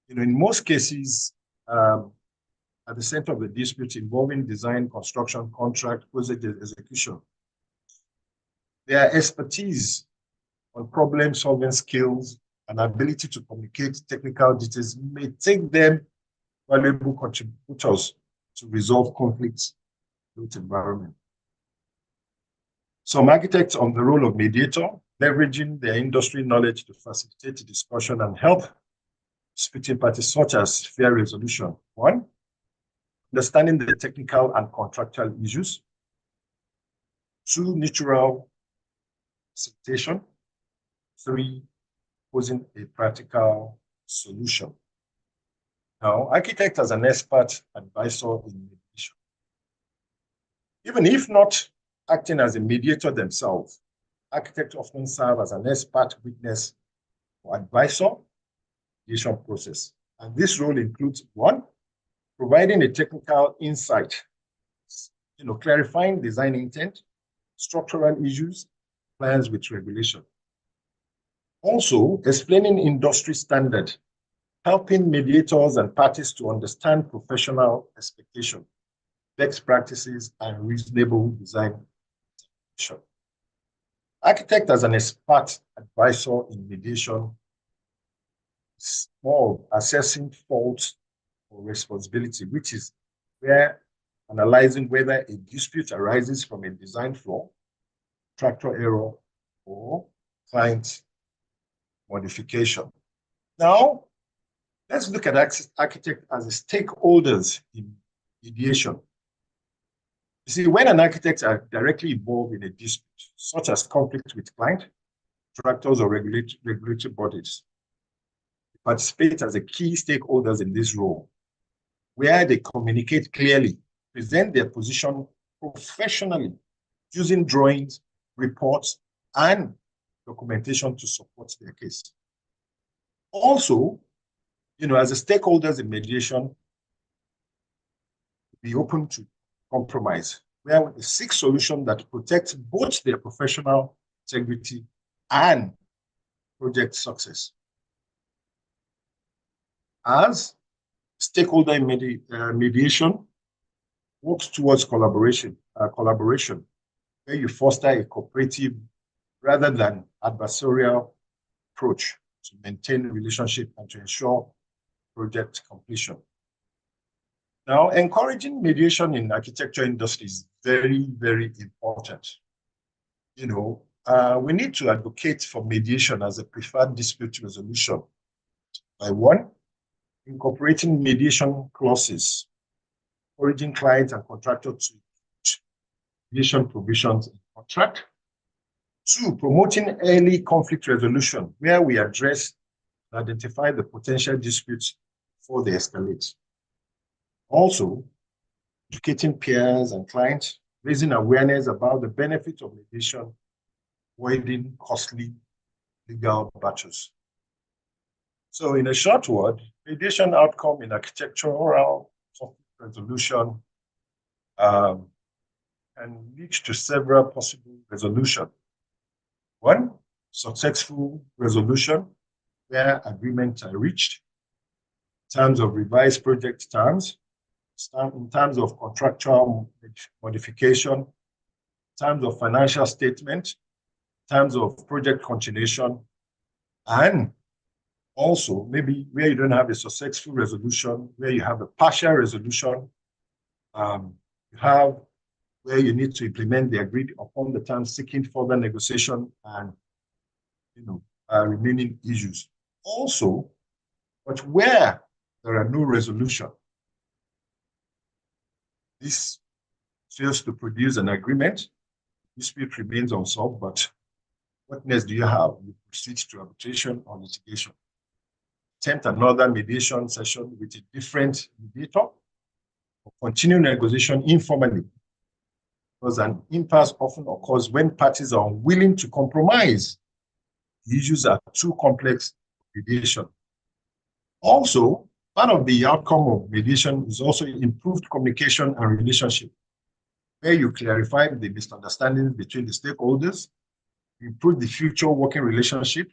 In most cases, at the center of the dispute involving design, construction, contract, project execution, their expertise on problem-solving skills and ability to communicate technical details may take them valuable contributors to resolve conflicts in the environment. Some architects on the role of mediator, leveraging their industry knowledge to facilitate discussion and help disputing parties, such as fair resolution. 1, understanding the technical and contractual issues. 2, neutral facilitation. 3, posing a practical solution. Now, architect as an expert advisor in mediation. Even if not acting as a mediator themselves, architects often serve as an expert witness or advisor in the mediation process. And this role includes 1, providing a technical insight, clarifying design intent, structural issues, compliance with regulation. Also, explaining industry standard, helping mediators and parties to understand professional expectations, best practices, and reasonable design. Architect as an expert advisor in mediation is more of assessing faults or responsibility, which is where analyzing whether a dispute arises from a design flaw, contractual error, or client modification. Now, let's look at architect as a stakeholders in mediation. You see, when an architect are directly involved in a dispute, such as conflict with client, contractors, or regulatory bodies, they participate as a key stakeholders in this role, where they communicate clearly, present their position professionally, using drawings, reports, and documentation to support their case. Also, as a stakeholders in mediation, be open to compromise, where we seek solutions that protect both their professional integrity and project success. As stakeholder in mediation works towards collaboration, where you foster a cooperative rather than adversarial approach to maintain a relationship and to ensure project completion. Now, encouraging mediation in architecture industry is very, very important. You know, we need to advocate for mediation as a preferred dispute resolution by one, incorporating mediation clauses, encouraging clients and contractors to include mediation provisions in contract. Two, promoting early conflict resolution, where we address and identify the potential disputes before they escalate. Also, educating peers and clients, raising awareness about the benefits of mediation, avoiding costly legal battles. So in a short word, mediation outcome in architectural conflict resolution can lead to several possible resolutions. One, successful resolution where agreements are reached in terms of revised project terms, in terms of contractual modification, in terms of financial statement, in terms of project continuation, and also maybe where you don't have a successful resolution, where you have a partial resolution, you have where you need to implement the agreed upon the terms, seeking further negotiation and remaining issues. Also, but where there are no resolution, this fails to produce an agreement, dispute remains unsolved, but what next do you have? You proceed to arbitration or litigation. Attempt another mediation session with a different mediator, or continue negotiation informally, because an impasse often occurs when parties are unwilling to compromise. The issues are too complex for mediation. Also, part of the outcome of mediation is also improved communication and relationship, where you clarify the misunderstandings between the stakeholders, improve the future working relationship,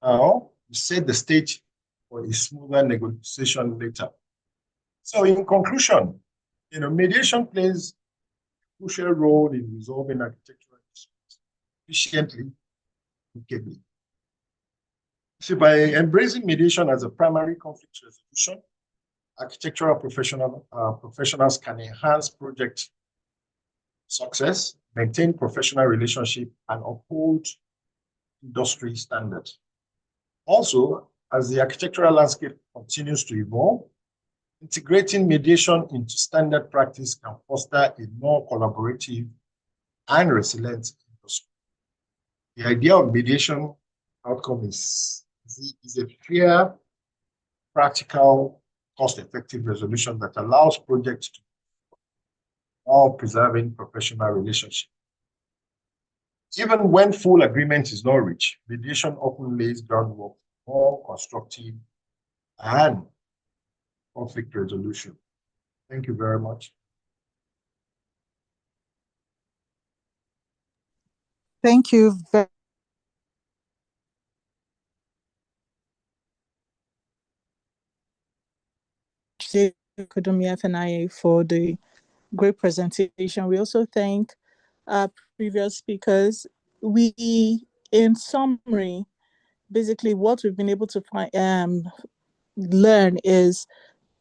or you set the stage for a smoother negotiation later. So in conclusion, mediation plays a crucial role in resolving architectural disputes efficiently and quickly. So by embracing mediation as a primary conflict resolution, architectural professionals can enhance project success, maintain professional relationship, and uphold industry standards. Also, as the architectural landscape continues to evolve, integrating mediation into standard practice can foster a more collaborative and resilient industry. The idea of mediation outcome is a fair, practical, cost-effective resolution that allows projects to while preserving professional relationship. Even when full agreement is not reached, mediation often lays groundwork for more constructive and conflict resolution. Thank you very much. Thank you very much, Kudomi FNIA, for the great presentation. We also thank our previous speakers. In summary, basically what we've been able to learn is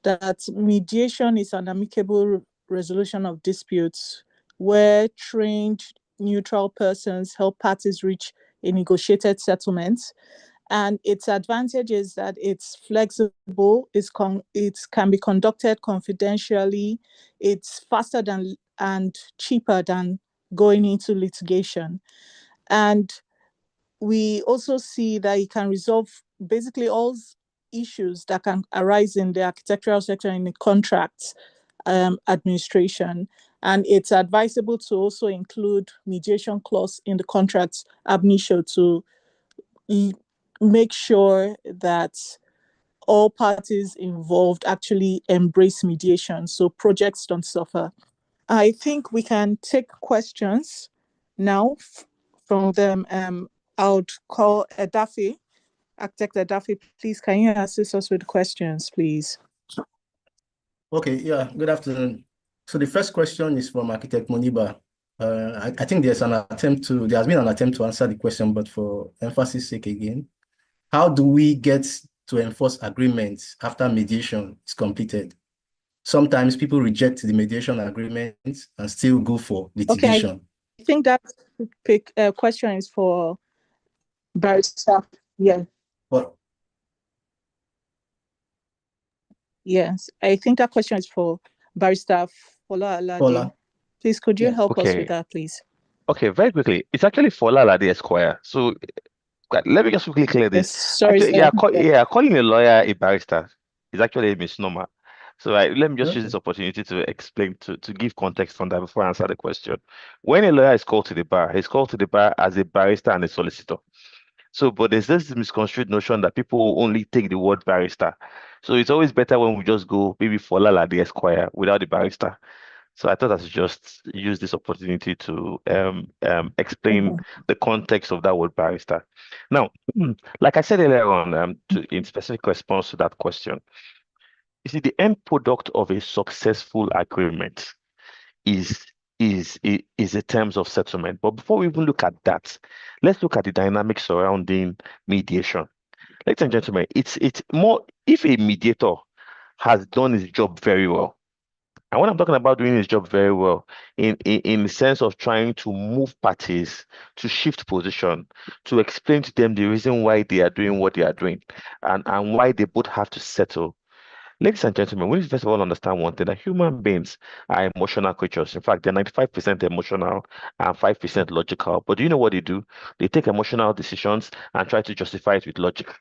that mediation is an amicable resolution of disputes where trained neutral persons help parties reach a negotiated settlement. And its advantage is that it's flexible, it can be conducted confidentially, it's faster than and cheaper than going into litigation. And we also see that it can resolve basically all issues that can arise in the architectural sector in the contracts administration. And it's advisable to also include mediation clause in the contracts ab initio to make sure that all parties involved actually embrace mediation so projects don't suffer. I think we can take questions now from them. I would call Edafe, Architect Edafe. Please, can you assist us with questions, please? Okay, yeah, good afternoon. So the first question is from Architect Moniba. I think there has been an attempt to answer the question, but for emphasis sake again, how do we get to enforce agreements after mediation is completed? sometimes people reject the mediation agreement and still go for litigation. I think that question is for barrister. Yeah. But yes, I think that question is for barrister Fola Alade. Fola. Please, could you help us with that, please? Okay, very quickly. It's actually Fola Alade Esquire. So let me just quickly clear this. Sorry, actually, calling a lawyer a barrister is actually a misnomer. So let me just use this opportunity to explain, to give context on that before I answer the question. When a lawyer is called to the bar, he's called to the bar as a barrister and a solicitor. So, but there's this misconstrued notion that people only take the word barrister. So it's always better when we just go maybe Fola Alade Esquire without the barrister. So I thought I should just use this opportunity to explain the context of that word barrister. Now, like I said earlier on, in specific response to that question, you see, the end product of a successful agreement is the terms of settlement. But before we even look at that, let's look at the dynamics surrounding mediation. Ladies and gentlemen, it's more if a mediator has done his job very well. And when I'm talking about doing his job very well, in the sense of trying to move parties, to shift position, to explain to them the reason why they are doing what they are doing, and why they both have to settle. Ladies and gentlemen, we need to first of all understand one thing, that human beings are emotional creatures. In fact, they're 95% emotional and 5% logical. But do you know what they do? They take emotional decisions and try to justify it with logic.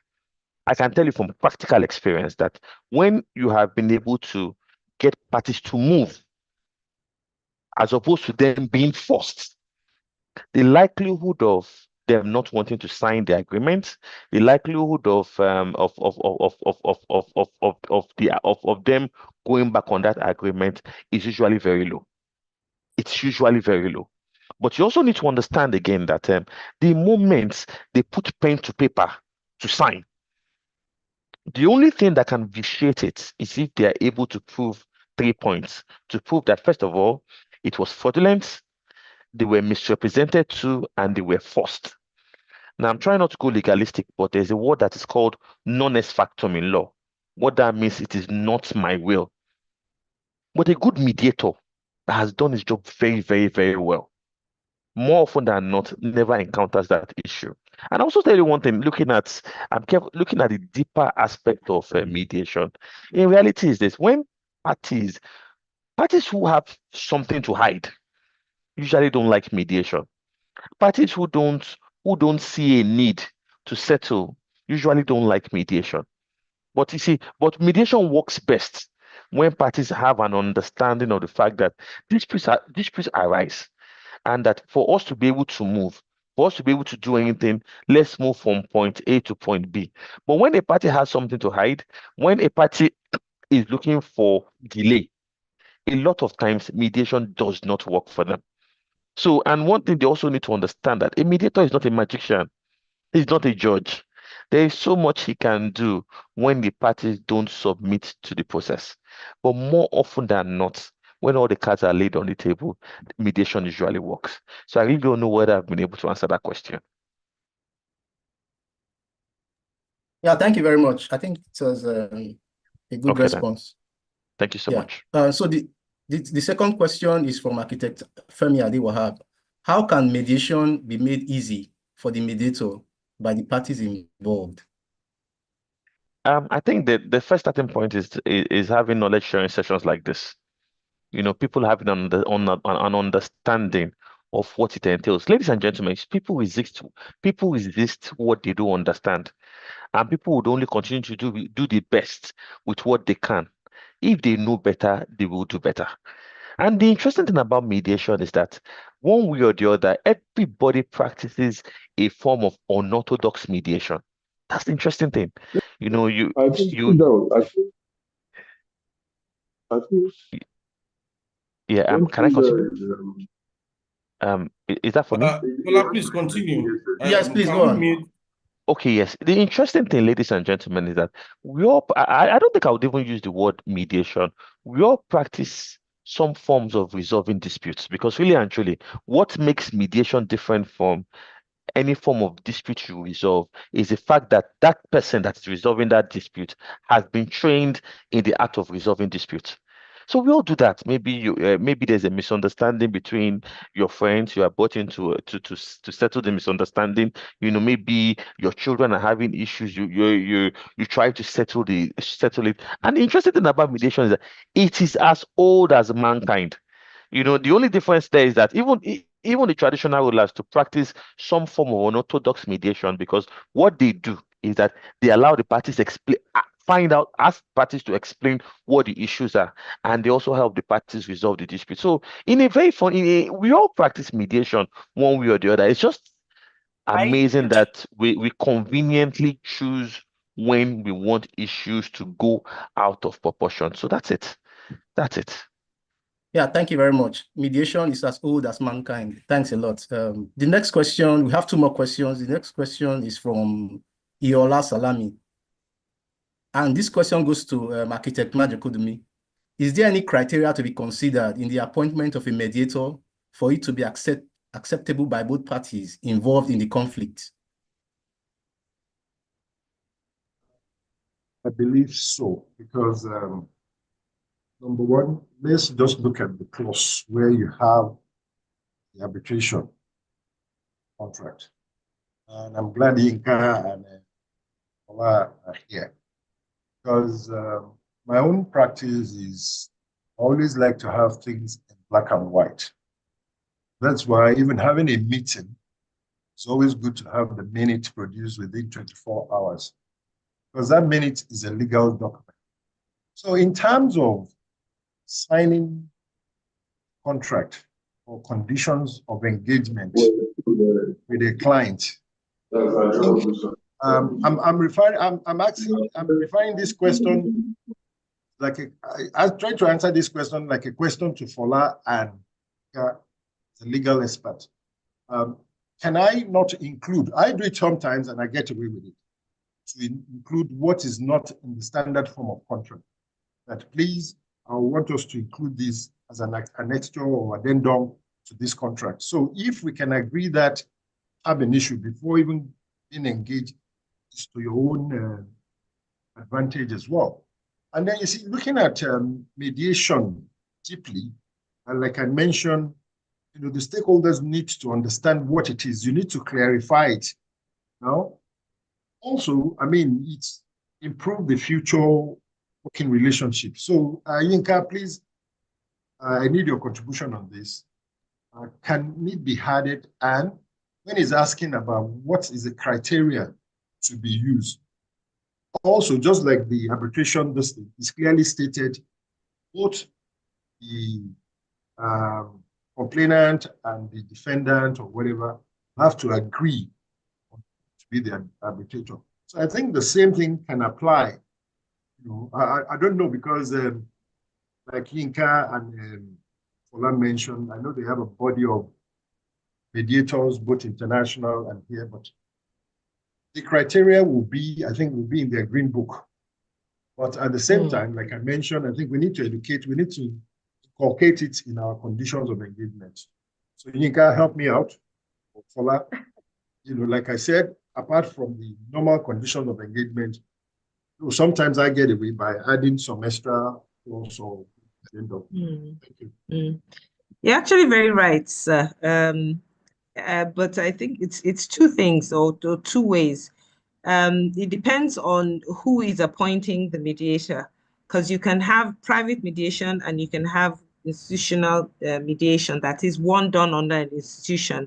I can tell you from practical experience that when you have been able to get parties to move, as opposed to them being forced, the likelihood of them not wanting to sign the agreement, the likelihood of them going back on that agreement is usually very low. It's usually very low. But you also need to understand again that the moment they put pen to paper to sign, the only thing that can vitiate it is if they are able to prove 3 points. To prove that, first of all, it was fraudulent, they were misrepresented to, and they were forced. Now, I'm trying not to go legalistic, but there's a word that is called non est factum in law. What that means, it is not my will. But a good mediator has done his job very, very, very well, more often than not, never encounters that issue. And I also tell you one thing, looking at the deeper aspect of mediation, in reality is this: when parties who have something to hide usually don't like mediation. Parties who don't see a need to settle usually don't like mediation. But you see, mediation works best when parties have an understanding of the fact that disputes arise, and that for us to be able to move, for us to be able to do anything, let's move from point A to point B. But when a party has something to hide, when a party is looking for delay, a lot of times mediation does not work for them. So, and one thing they also need to understand, that a mediator is not a magician. He's not a judge. There is so much he can do when the parties don't submit to the process. But more often than not, when all the cards are laid on the table, mediation usually works. So I really don't know whether I've been able to answer that question. Yeah, thank you very much. I think it was a good response. Then. Thank you so much. So the second question is from architect Femi Adewahab. How can mediation be made easy for the mediator by the parties involved? I think that the first starting point is having knowledge sharing sessions like this. You know, people having an understanding of what it entails. Ladies and gentlemen, people resist what they don't understand, and people would only continue to do the best with what they can. If they know better, they will do better. And the interesting thing about mediation is that one way or the other, everybody practices a form of unorthodox mediation. That's the interesting thing. You know, I think yeah, can I continue? Is that for me? Well, please continue. Yes, please go on. Okay, yes. The interesting thing, ladies and gentlemen, is that we all, I don't think I would even use the word mediation. We all practice some forms of resolving disputes, because really and truly, what makes mediation different from any form of dispute you resolve is the fact that that person that is resolving that dispute has been trained in the art of resolving disputes. So we all do that. Maybe there's a misunderstanding between your friends. You are brought into to settle the misunderstanding. Maybe your children are having issues. You try to settle it. And the interesting thing about mediation is that it is as old as mankind. The only difference there is that even the traditional rulers to practice some form of unorthodox mediation, because what they do is that they allow the parties ask parties to explain what the issues are, and they also help the parties resolve the dispute. So we all practice mediation one way or the other. It's just amazing that we conveniently choose when we want issues to go out of proportion. So that's it. Yeah, thank you very much. Mediation is as old as mankind. Thanks a lot. The next question, we have two more questions. The next question is from Iola Salami. And this question goes to Architect Majekudumi. Is there any criteria to be considered in the appointment of a mediator for it to be acceptable by both parties involved in the conflict? I believe so, because number one, let's just look at the clause where you have the arbitration contract. And I'm glad Yinka and Ola are here, because my own practice is I always like to have things in black and white. That's why even having a meeting, it's always good to have the minute produced within 24 hours, because that minute is a legal document. So in terms of signing contract or conditions of engagement with a client, I'm referring this question I'm trying to answer this question like a question to Fola and the legal expert. Can I not include? I do it sometimes and I get away with it, to include what is not in the standard form of contract. That please, I want us to include this as an extra or addendum to this contract. So if we can agree that have an issue before even being engaged is to your own advantage as well. And then you see, looking at mediation deeply, and like I mentioned, the stakeholders need to understand what it is. You need to clarify it. Now, also, it's improve the future working relationship. So, Yinka, please, I need your contribution on this. Can it be added? And when he's asking about what is the criteria to be used, also, just like the arbitration, this is clearly stated, both the complainant and the defendant or whatever have to agree to be the arbitrator. So I think the same thing can apply. I don't know, because like Yinka and Fola mentioned, I know they have a body of mediators, both international and here, but the criteria will be in their green book. But at the same time, like I mentioned, I think we need to educate, we need to inculcate it in our conditions of engagement. So Yinka, help me out. Fola, like I said, apart from the normal conditions of engagement, sometimes I get away by adding some extra clause or addendum. Thank you. You're actually very right, sir. But I think it's two things or two ways. It depends on who is appointing the mediator, because you can have private mediation and you can have institutional mediation, that is one done under an institution,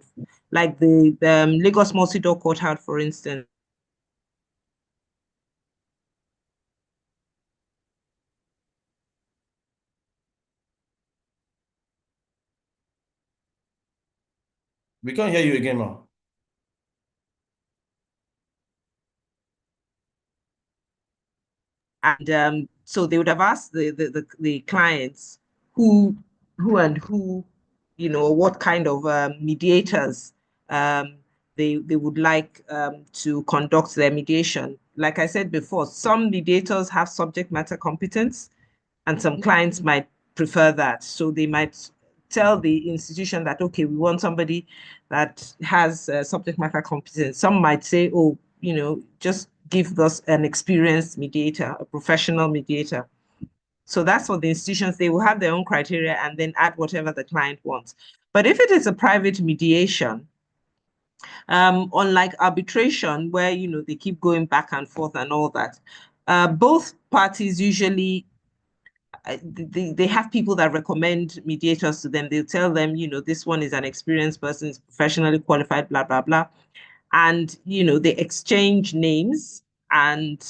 like the Lagos Multi-Door Courthouse, for instance. We can't hear you again, ma. And so they would have asked the clients who what kind of mediators they would like to conduct their mediation. Like I said before, some mediators have subject matter competence, and some clients might prefer that. So they might tell the institution that, okay, we want somebody that has subject matter competence. Some might say, oh, just give us an experienced mediator, a professional mediator. So that's for the institutions. They will have their own criteria and then add whatever the client wants. But if it is a private mediation, unlike arbitration, where they keep going back and forth and all that, both parties usually they have people that recommend mediators to them. They'll tell them, this one is an experienced person, is professionally qualified, blah, blah, blah. And, they exchange names and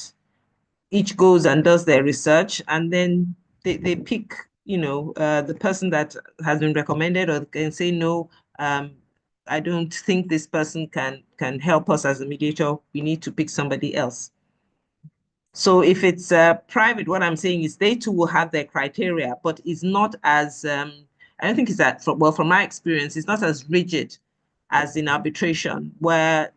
each goes and does their research. And then they pick, the person that has been recommended, or can say, no, I don't think this person can help us as a mediator. We need to pick somebody else. So if it's private, what I'm saying is they too will have their criteria, but it's not as, I don't think it's that, well, from my experience, it's not as rigid as in arbitration, where,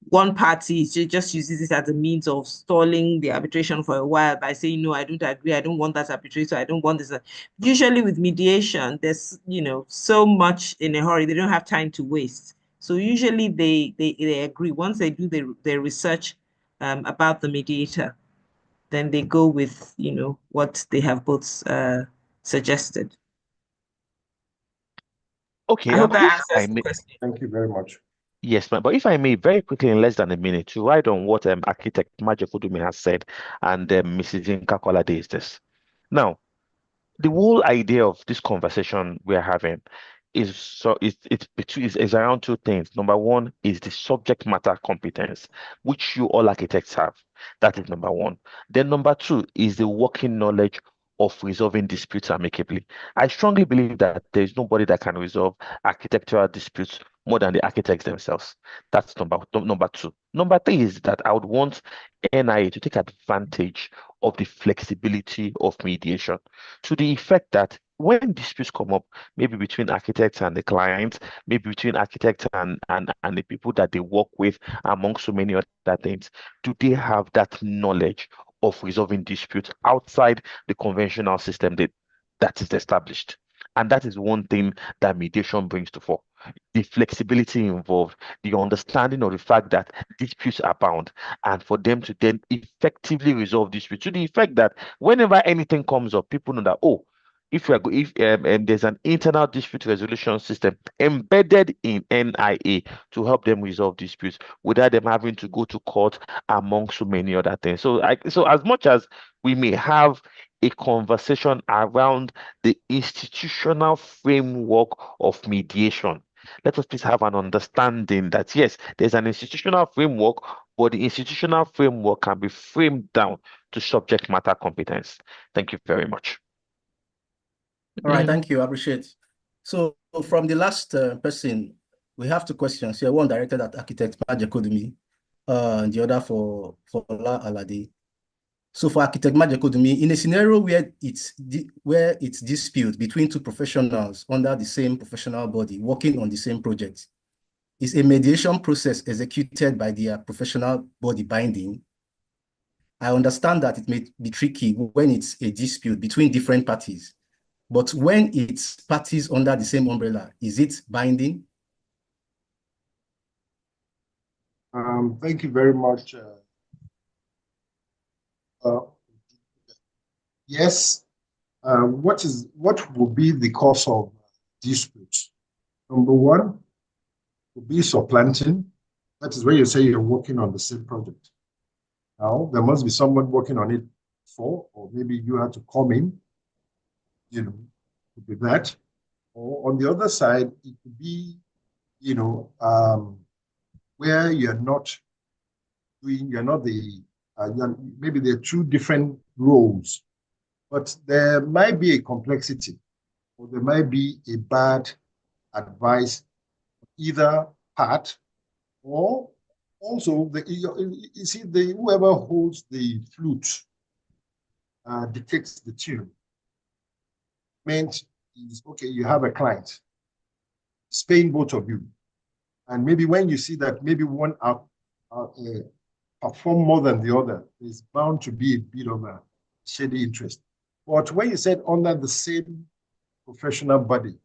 one party just uses it as a means of stalling the arbitration for a while by saying, no, I don't agree, I don't want that arbitrator, I don't want this. Usually with mediation, there's, so much in a hurry, they don't have time to waste. So usually they agree. Once they do their research about the mediator, then they go with, what they have both suggested. Okay, I hope that I answers the may, question. Thank you very much. yes, ma'am. But if I may, very quickly, in less than a minute, to ride on what architect Majekodumi has said, and Mrs. Yinka Kolade is this. Now, the whole idea of this conversation we're having is it's around two things. Number one is the subject matter competence, which you all architects have. That is number one. Then number two is the working knowledge of resolving disputes amicably. I strongly believe that there is nobody that can resolve architectural disputes more than the architects themselves. That's number two. Number three is that I would want NIA to take advantage of the flexibility of mediation, to the effect that when disputes come up, maybe between architects and the client, maybe between architects and the people that they work with, among so many other things, do they have that knowledge of resolving disputes outside the conventional system that is established? And that is one thing that mediation brings to fore. The flexibility involved, the understanding of the fact that disputes abound, and for them to then effectively resolve disputes to the effect that whenever anything comes up, people know that, oh, if there's an internal dispute resolution system embedded in NIA to help them resolve disputes without them having to go to court, among so many other things. So as much as we may have a conversation around the institutional framework of mediation, let us please have an understanding that yes, there's an institutional framework, but the institutional framework can be framed down to subject matter competence. Thank you very much. All right, thank you. I appreciate. So from the last person, we have two questions here. One directed at architect Majekodumi, and the other for Ola Alade. So for architect Majekodumi, in a scenario where it's dispute between two professionals under the same professional body working on the same project, is a mediation process executed by their professional body binding? I understand that it may be tricky when it's a dispute between different parties, but when it's parties under the same umbrella, is it binding? Thank you very much. Yes. What will be the cause of dispute? Number one will be supplanting. That is when you say you're working on the same project. Now, there must be someone working on it before, or maybe you have to come in, with that. Or on the other side, it could be, where you're not maybe there are two different roles, but there might be a complexity, or there might be a bad advice either part, or also whoever holds the flute dictates the tune. Meant is, okay, you have a client, it's paying both of you, and maybe when you see that maybe one perform more than the other, there's bound to be a bit of a shady interest. But when you said under the same professional body,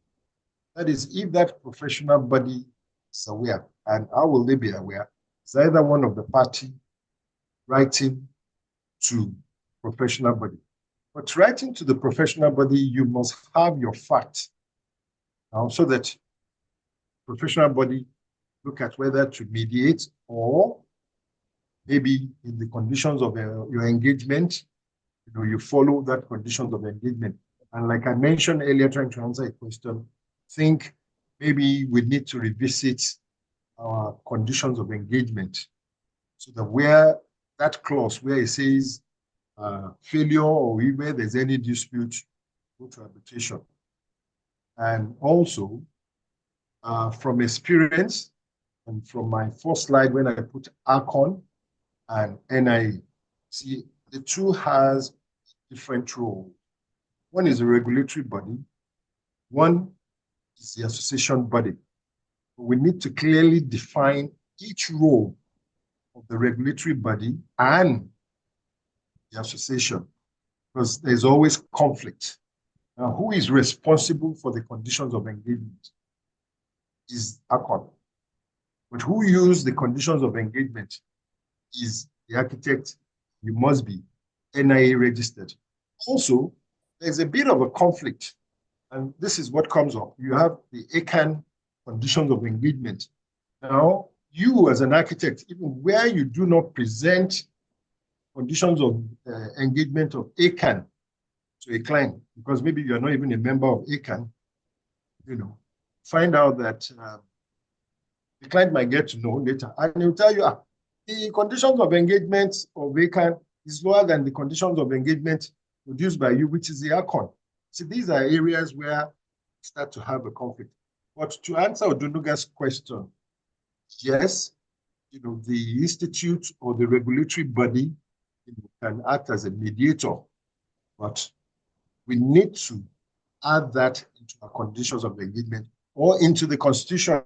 that is, if that professional body is aware, and how will they be aware? It's either one of the party writing to professional body. But writing to the professional body, you must have your facts now so that professional body look at whether to mediate or maybe in the conditions of your engagement, you follow that conditions of engagement. And like I mentioned earlier, trying to answer a question, think maybe we need to revisit our conditions of engagement so that where that clause where it says failure or where there's any dispute, go to arbitration. And also, from experience and from my first slide when I put ACON and NIA, see, the two has different roles. One is a regulatory body, one is the association body. We need to clearly define each role of the regulatory body and the association, because there's always conflict. Now, who is responsible for the conditions of engagement is ACON. But who use the conditions of engagement is the architect. You must be NIA registered. Also, there's a bit of a conflict, and this is what comes up. You have the ACAN conditions of engagement. Now, you as an architect, even where you do not present conditions of engagement of ACAN to a client, because maybe you are not even a member of ACAN, find out that the client might get to know later, and he'll tell you, the conditions of engagement of ACAN is lower than the conditions of engagement produced by you, which is the ACON. So these are areas where we start to have a conflict. But to answer Odunuga's question, yes, the institute or the regulatory body can act as a mediator, but we need to add that into our conditions of engagement or into the constitution.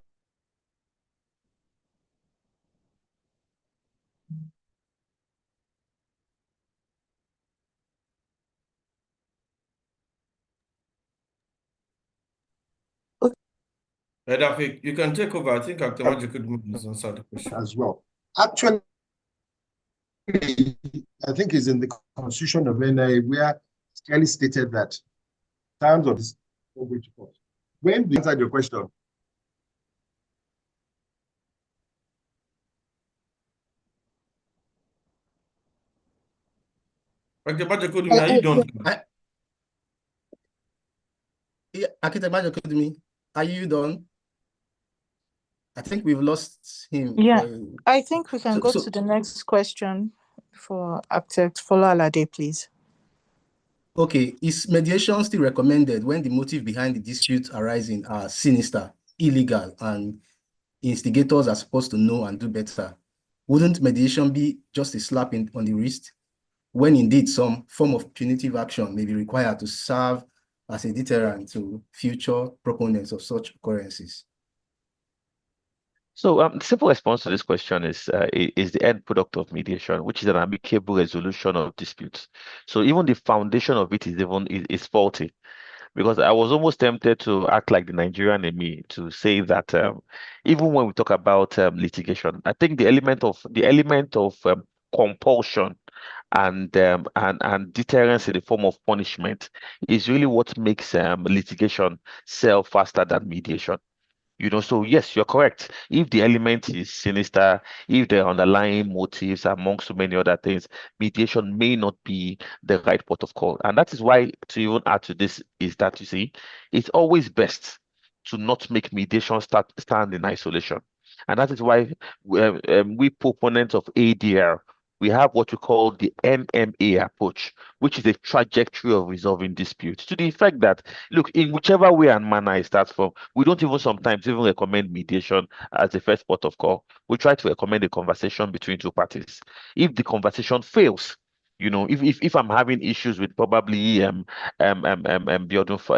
Rafik, you can take over. I think Dr. could answer the question as well. Actually, I think it's in the constitution of NIA where it's clearly stated that terms of this. When you answer your question, Dr. Kudumi, are you done? Yeah, Kudumi, are you done? I think we've lost him. Yeah, I think we can go to the next question for architect Fola-Alade, please. Okay, is mediation still recommended when the motive behind the dispute arising are sinister, illegal, and instigators are supposed to know and do better? Wouldn't mediation be just a slap on the wrist when indeed some form of punitive action may be required to serve as a deterrent to future proponents of such occurrences? So the simple response to this question is the end product of mediation, which is an amicable resolution of disputes. So even the foundation of it is faulty, because I was almost tempted to act like the Nigerian in me to say that even when we talk about litigation, I think the element of compulsion and deterrence in the form of punishment is really what makes litigation sell faster than mediation. So yes, you're correct. If the element is sinister, if the underlying motives, among so many other things, mediation may not be the right port of call. And that is why, to even add to this, is that, you see, it's always best to not make mediation stand in isolation. And that is why we proponents of ADR, we have what we call the NMA approach, which is a trajectory of resolving disputes, to the effect that, look, in whichever way and manner it starts from, we don't even sometimes even recommend mediation as the first port of call. We try to recommend a conversation between two parties. If the conversation fails, if I'm having issues with probably Biodun for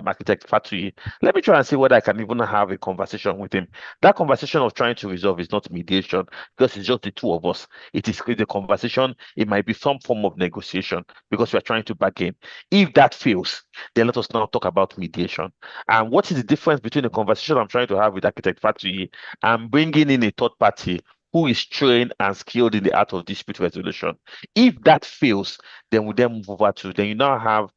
architect Fatui, let me try and see whether I can even have a conversation with him. That conversation of trying to resolve is not mediation, because it's just the two of us. It is the conversation. It might be some form of negotiation because we are trying to bargain. If that fails, then let us now talk about mediation. And what is the difference between the conversation I'm trying to have with architect Fatui and bringing in a third party who is trained and skilled in the art of dispute resolution. If that fails, then we then move over to, then you now have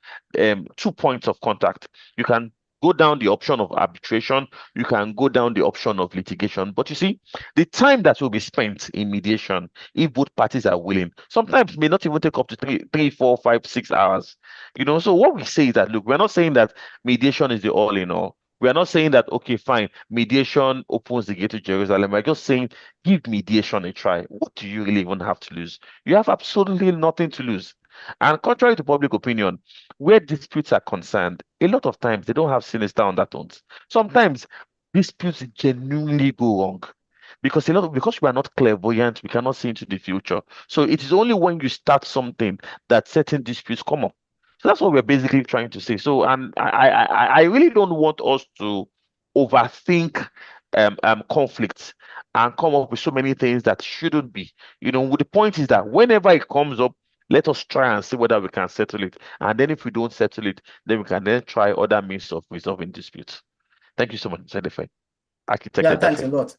2 points of contact. You can go down the option of arbitration, you can go down the option of litigation. But you see, the time that will be spent in mediation, if both parties are willing, sometimes may not even take up to 3, 4, 5, 6 hours. So what we say is that, look, we're not saying that mediation is the all in all. We are not saying that, okay, fine, mediation opens the gate to Jerusalem. We're just saying, give mediation a try. What do you really even have to lose? You have absolutely nothing to lose. And contrary to public opinion, where disputes are concerned, a lot of times they don't have sinister undertones. Sometimes disputes genuinely go wrong. Because because we are not clairvoyant, we cannot see into the future. So it is only when you start something that certain disputes come up. So that's what we're basically trying to say. So, and I really don't want us to overthink conflicts and come up with so many things that shouldn't be. The point is that whenever it comes up, let us try and see whether we can settle it. And then if we don't settle it, then we can then try other means of resolving disputes. Thank you so much, Sedefe. Architect. Yeah, thanks a lot.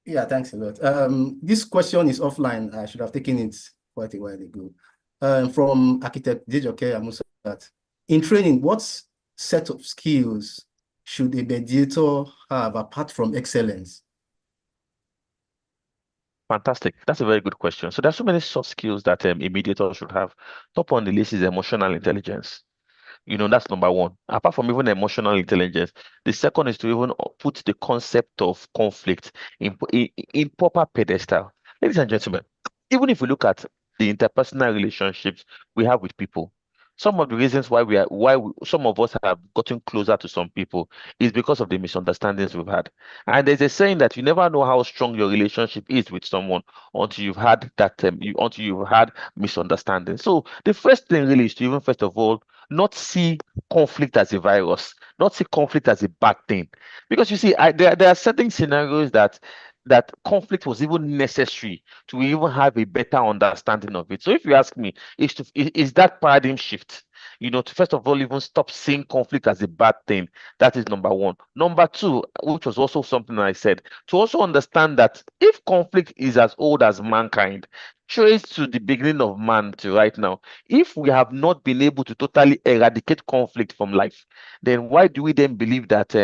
Yeah, thanks a lot. This question is offline. I should have taken it quite a while ago. From Architect Dejoke Amusat. In training, what set of skills should a mediator have apart from excellence? Fantastic. That's a very good question. So there's so many soft skills that a mediator should have. Top on the list is emotional intelligence. That's number one. Apart from even emotional intelligence, the second is to even put the concept of conflict in proper pedestal. Ladies and gentlemen, even if we look at the interpersonal relationships we have with people, some of the reasons why some of us have gotten closer to some people is because of the misunderstandings we've had. And there's a saying that you never know how strong your relationship is with someone until you've had until you've had misunderstanding. So the first thing really is to even first of all not see conflict as a virus, not see conflict as a bad thing, because you see, there are certain scenarios that conflict was even necessary to even have a better understanding of it. So if you ask me, is that paradigm shift, to first of all even stop seeing conflict as a bad thing. That is number one. Number two, which was also something I said, to also understand that if conflict is as old as mankind, traced to the beginning of man to right now, if we have not been able to totally eradicate conflict from life, then why do we then believe that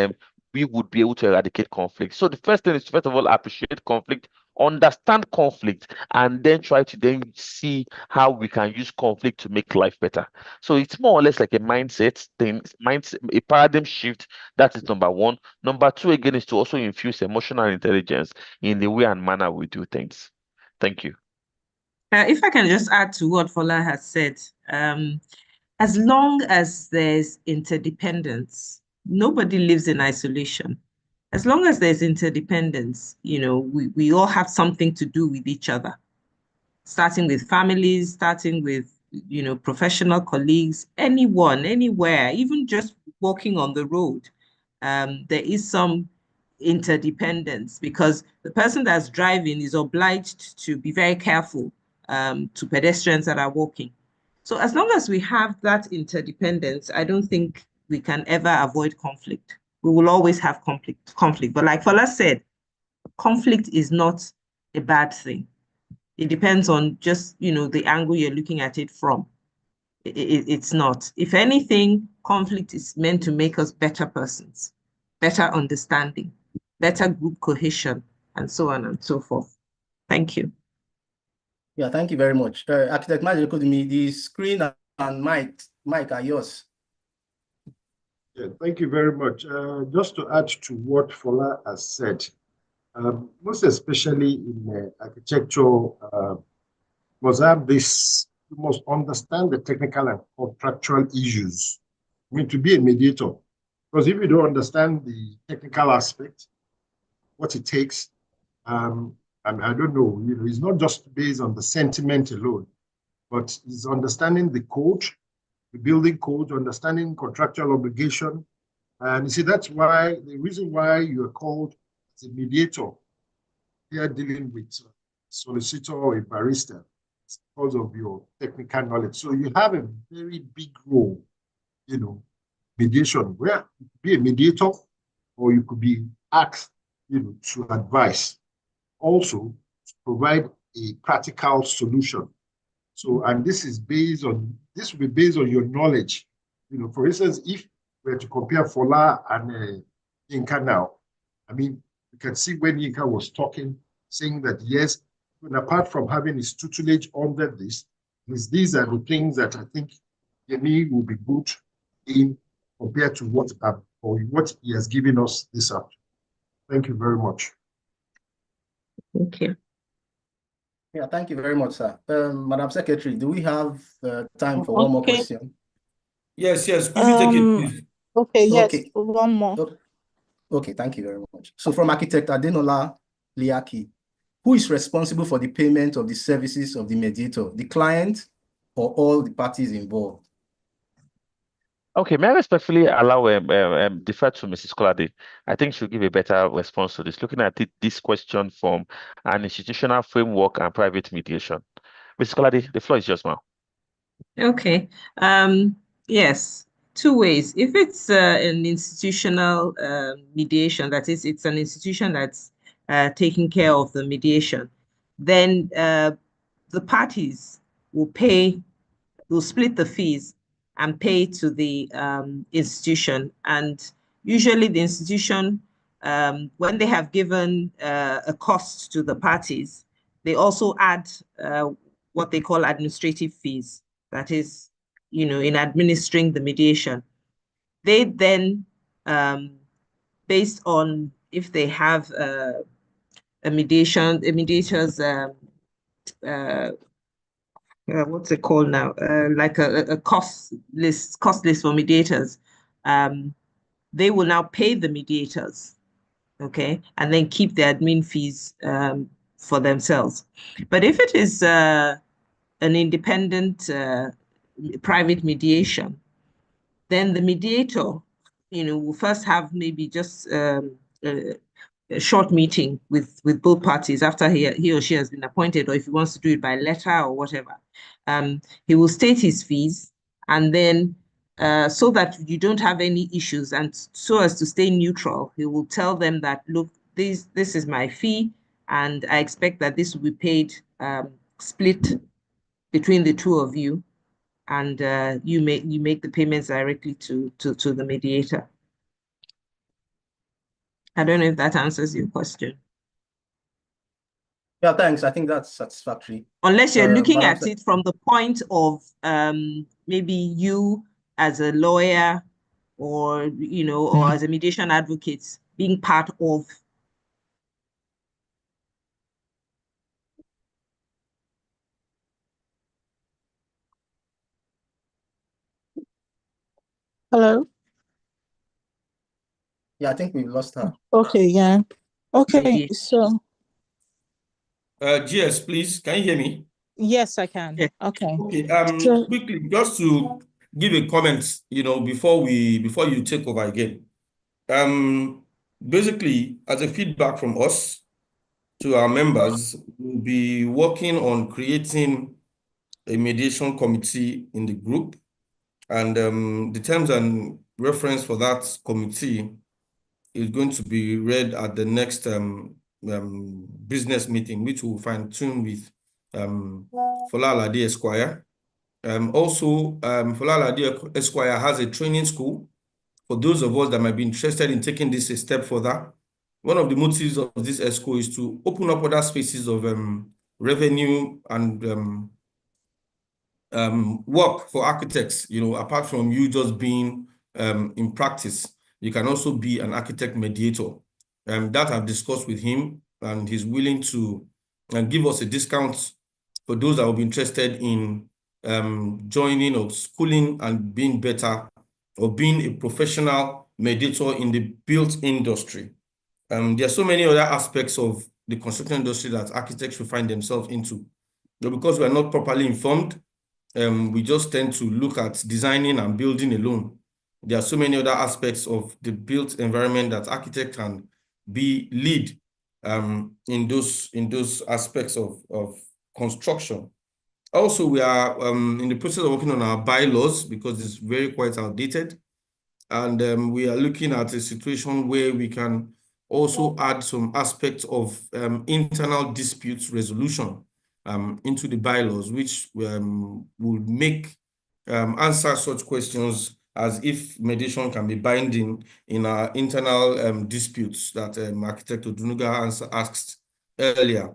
we would be able to eradicate conflict? So the first thing is to first of all appreciate conflict, understand conflict, and then try to then see how we can use conflict to make life better. So it's more or less like a mindset thing, a paradigm shift. That is number one. Number two, again, is to also infuse emotional intelligence in the way and manner we do things. Thank you. If I can just add to what Fola has said, as long as there's interdependence, nobody lives in isolation. As long as there's interdependence, we all have something to do with each other, starting with families, starting with, professional colleagues, anyone, anywhere, even just walking on the road. There is some interdependence because the person that's driving is obliged to be very careful to pedestrians that are walking. So as long as we have that interdependence, I don't think we can ever avoid conflict. We will always have conflict. But like Fola said, conflict is not a bad thing. It depends on just, the angle you're looking at it from. It's not. If anything, conflict is meant to make us better persons, better understanding, better group cohesion, and so on and so forth. Thank you. Yeah, thank you very much. Architect Majekudumi, the screen and mic are yours. Yeah, thank you very much. Just to add to what Fola has said, most especially in architecture, must have this, you must understand the technical and contractual issues. I mean, to be a mediator, because if you don't understand the technical aspect, what it takes, and I don't know, it's not just based on the sentiment alone, but it's understanding the code, the building code, understanding contractual obligation. And you see, that's why the reason why you are called as a mediator, you are dealing with a solicitor or a barrister, because of your technical knowledge. So you have a very big role, mediation, where you could be a mediator or you could be asked, to advise. Also, provide a practical solution. So, and this will be based on your knowledge. For instance, if we were to compare Fola and Yinka now, I mean, you can see when Yinka was talking, saying that yes, and apart from having his tutelage under this, these are the things that I think Yemi will be good in compared to what he has given us this afternoon. Thank you very much. Thank you. Yeah, thank you very much, sir. Madam Secretary, do we have time for one more question? Yes. Could you take it, please? Okay, yes, one more. Okay, thank you very much. So from Architect Adenola Liaki, who is responsible for the payment of the services of the mediator, the client or all the parties involved? Okay, may I respectfully allow defer to Mrs. Kolade? I think she'll give a better response to this, looking at this question from an institutional framework and private mediation. Mrs. Kolade, the floor is yours, ma'am. Okay. Yes, two ways. If it's an institutional mediation, that is, it's an institution that's taking care of the mediation, then the parties will split the fees and pay to the institution. And usually the institution, when they have given a cost to the parties, they also add what they call administrative fees. That is, in administering the mediation. They then, based on if they have a mediator's what's it called now? Like a cost list for mediators. They will now pay the mediators, okay, and then keep the admin fees for themselves. But if it is an independent private mediation, then the mediator, will first have maybe just a short meeting with both parties after he or she has been appointed, or if he wants to do it by letter or whatever. He will state his fees, and then so that you don't have any issues, and so as to stay neutral, he will tell them that, look, this is my fee, and I expect that this will be paid split between the two of you, and you make the payments directly to the mediator. I don't know if that answers your question. Yeah, thanks. I think that's satisfactory. Unless you're looking at it from the point of maybe you as a lawyer or, or as a mediation advocate being part of. Hello? Yeah, I think we've lost her. Okay, yeah. Okay, so. GS, please, can you hear me? Yes, I can. Yeah. Okay. Okay. So, Quickly, just to give a comment, before you take over again. Basically, as a feedback from us to our members, we'll be working on creating a mediation committee in the group, and the terms and reference for that committee is going to be read at the next business meeting, which we'll fine-tune with Fola Alade Esquire. Also, Fola Alade Esquire has a training school for those of us that might be interested in taking this a step further. One of the motives of this ESCO is to open up other spaces of revenue and work for architects. Apart from you just being in practice, you can also be an architect mediator. That I've discussed with him, and he's willing to give us a discount for those that will be interested in joining or schooling and being better, or being a professional mediator in the built industry. There are so many other aspects of the construction industry that architects should find themselves into. But because we are not properly informed, we just tend to look at designing and building alone. There are so many other aspects of the built environment that architect can be lead in those aspects of construction. Also, we are in the process of working on our bylaws because it's very quite outdated. And we are looking at a situation where we can also add some aspects of internal dispute resolution into the bylaws, which will make answer such questions as if mediation can be binding in our internal disputes that Architect Odunuga asked earlier.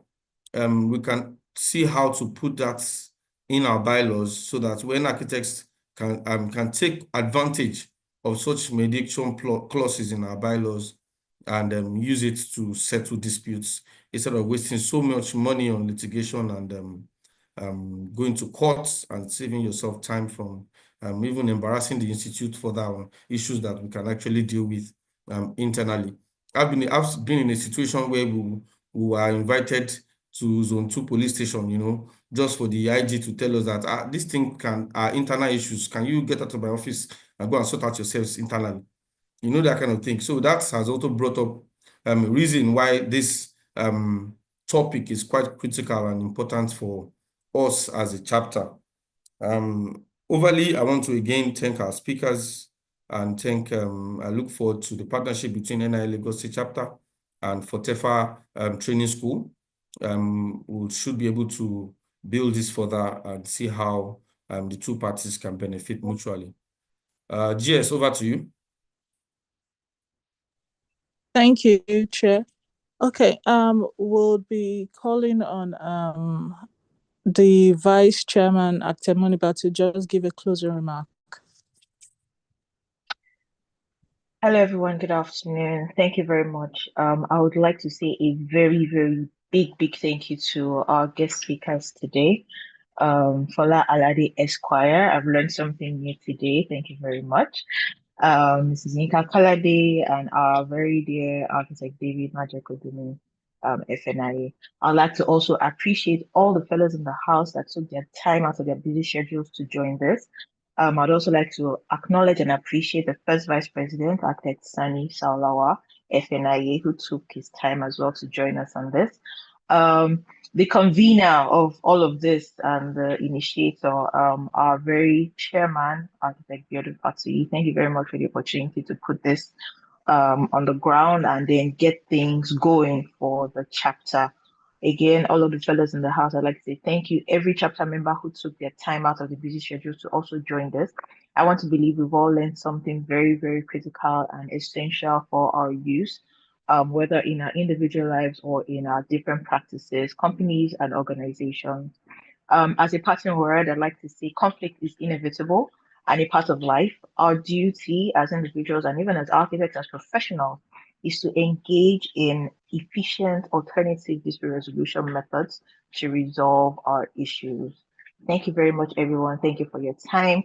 We can see how to put that in our bylaws so that when architects can take advantage of such mediation clauses in our bylaws and use it to settle disputes instead of wasting so much money on litigation and going to courts and saving yourself time from even embarrassing the institute for that issues that we can actually deal with internally. I've been in a situation where we are invited to Zone 2 police station, you know, just for the IG to tell us that this thing are internal issues. Can you get out of my office and go and sort out yourselves internally? You know, that kind of thing. So that has also brought up a reason why this topic is quite critical and important for us as a chapter. Overly, I want to again thank our speakers and I look forward to the partnership between NIA Lagos State Chapter and Fortefa Training School. We should be able to build this further and see how the two parties can benefit mutually. GS, over to you. Thank you, Chair. Okay, we'll be calling on the Vice Chairman, Architect Moniba, to just give a closing remark. Hello, everyone. Good afternoon. Thank you very much. I would like to say a very, very big thank you to our guest speakers today. Fola Alade Esquire, I've learned something new today. Thank you very much. Mrs. Nika Kalade and our very dear architect David Majekodumi, FNIA. I'd like to also appreciate all the fellows in the house that took their time out of their busy schedules to join this. I'd also like to acknowledge and appreciate the first Vice President, Architect Sani Saulawa, FNIA, who took his time as well to join us on this. The convener of all of this and the initiator, our very chairman, Architect Biodu Fatui. Thank you very much for the opportunity to put this on the ground and then get things going for the chapter. Again, all of the fellows in the house, I'd like to say thank you. Every chapter member who took their time out of the busy schedule to also join this. I want to believe we've all learned something very, very critical and essential for our use. Whether in our individual lives or in our different practices, companies and organizations. As a parting word, I'd like to say conflict is inevitable and a part of life. Our duty as individuals and even as architects, as professionals, is to engage in efficient alternative dispute resolution methods to resolve our issues. Thank you very much, everyone. Thank you for your time.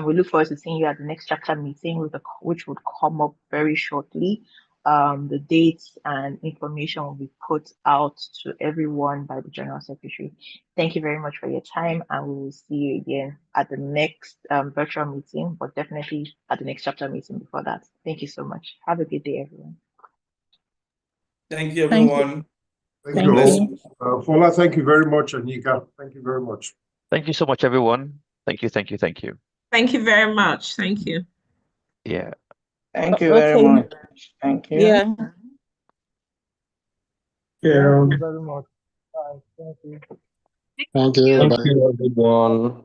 We look forward to seeing you at the next chapter meeting, which would come up very shortly. The dates and information will be put out to everyone by the General Secretary. Thank you very much for your time, and we will see you again at the next virtual meeting, but definitely at the next chapter meeting before that. Thank you so much. Have a good day, everyone. Thank you, everyone. Thank you all. Fola, thank you very much, Anika. Thank you very much. Thank you so much, everyone. Thank you. Thank you very much. Thank you. Yeah. Thank you very much. Thank you. Yeah. Yeah. Thank you very much. Bye. Thank you. Thank you. Thank you, everyone.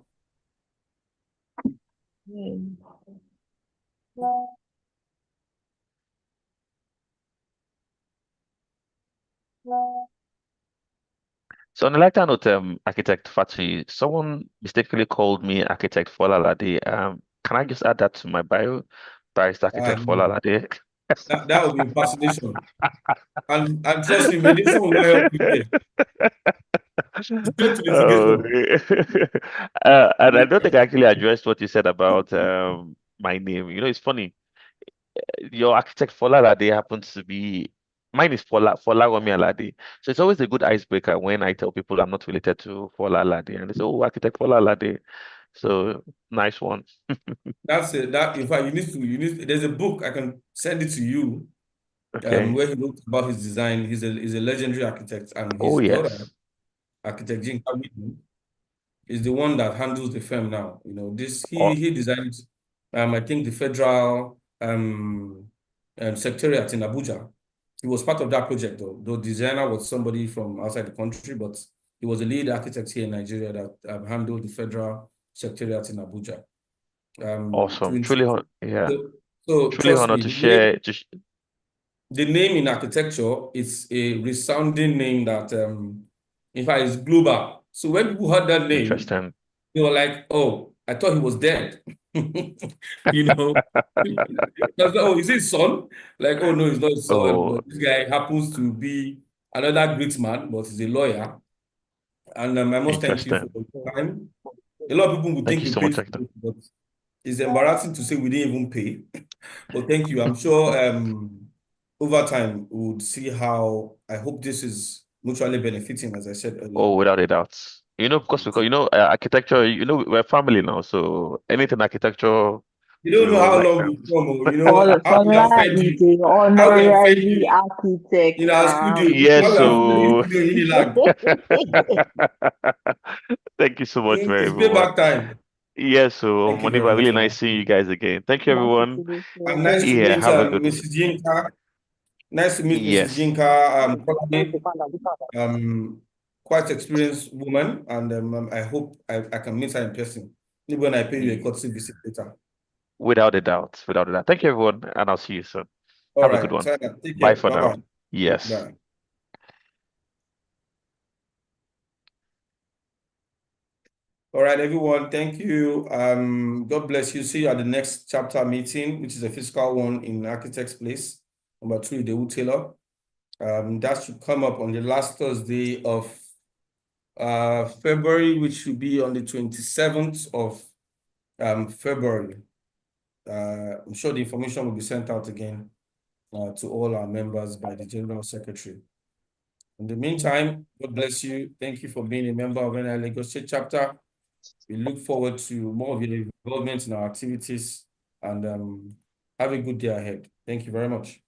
So on a lighter note, Architect Fatui, someone mistakenly called me Architect Fola Alade. Can I just add that to my bio? Barrister Architect Fola Alade. That would be impersonation. and trust me, mediation will not help you there. And I don't think I actually addressed what you said about my name. You know, it's funny. Your architect Fola Alade happens to be mine is Fola Romi Alade. So it's always a good icebreaker when I tell people I'm not related to Fola Alade, and they say, "Oh, architect Fola Alade." So nice one. That's it. That in fact, you need. There's a book I can send it to you. Okay. Where he wrote about his design. He's a legendary architect, and his Oh daughter, yes. Architect Jin Kamidu, is the one that handles the firm now. You know, Oh. he designed, I think the federal secretariat in Abuja. he was part of that project, though. The designer was somebody from outside the country, but he was a lead architect here in Nigeria that handled the federal secretariat in Abuja. Awesome. Truly, yeah. So Truly trust honored me, to share. the name in architecture is a resounding name that, in fact, is global. So when people heard that name, Interesting. they were like, "Oh, I thought he was dead." You know, oh, is his son? Like, oh no, he's not his son. Oh, But this guy happens to be another great man, but he's a lawyer. And I must thank you for interesting. your time. A lot of people would Thank think you we so paid much, for Hector. it, but it's embarrassing to say we didn't even pay. But thank you. I'm sure over time we would see how. I hope this is mutually benefiting, as I said earlier. Oh, without a doubt. Because architecture, we're family now, so anything architecture, You don't know how like long we've come, how we Fola offend is you, the how we offend honorary you architect in our now. studio, yes, how we are so studio in Unilag. thank you so much for It's everyone. payback time. Yes, so Thank you Moniba, very much. really nice seeing you guys again. Thank you, everyone. And nice to Yeah, meet have a good one. Mrs. Jinka. Nice to meet Mrs. Yes, Jinka. Quite experienced woman, and I hope I can meet her in person. Maybe when I pay you a courtesy visit later. without a doubt, without a doubt. Thank you, everyone, and I'll see you soon. All Have a right, good one. China, take Bye care. for now. Bye-bye. Yes. Bye. All right, everyone. Thank you. God bless you. See you at the next chapter meeting, which is a physical one in Architect's Place, number 3, Dewu Taylor. That should come up on the last Thursday of February, which should be on the 27th of February. I'm sure the information will be sent out again to all our members by the General Secretary. In the meantime, God bless you. Thank you for being a member of NIALSC Lagos State Chapter. We look forward to more of your involvement in our activities, and have a good day ahead. Thank you very much.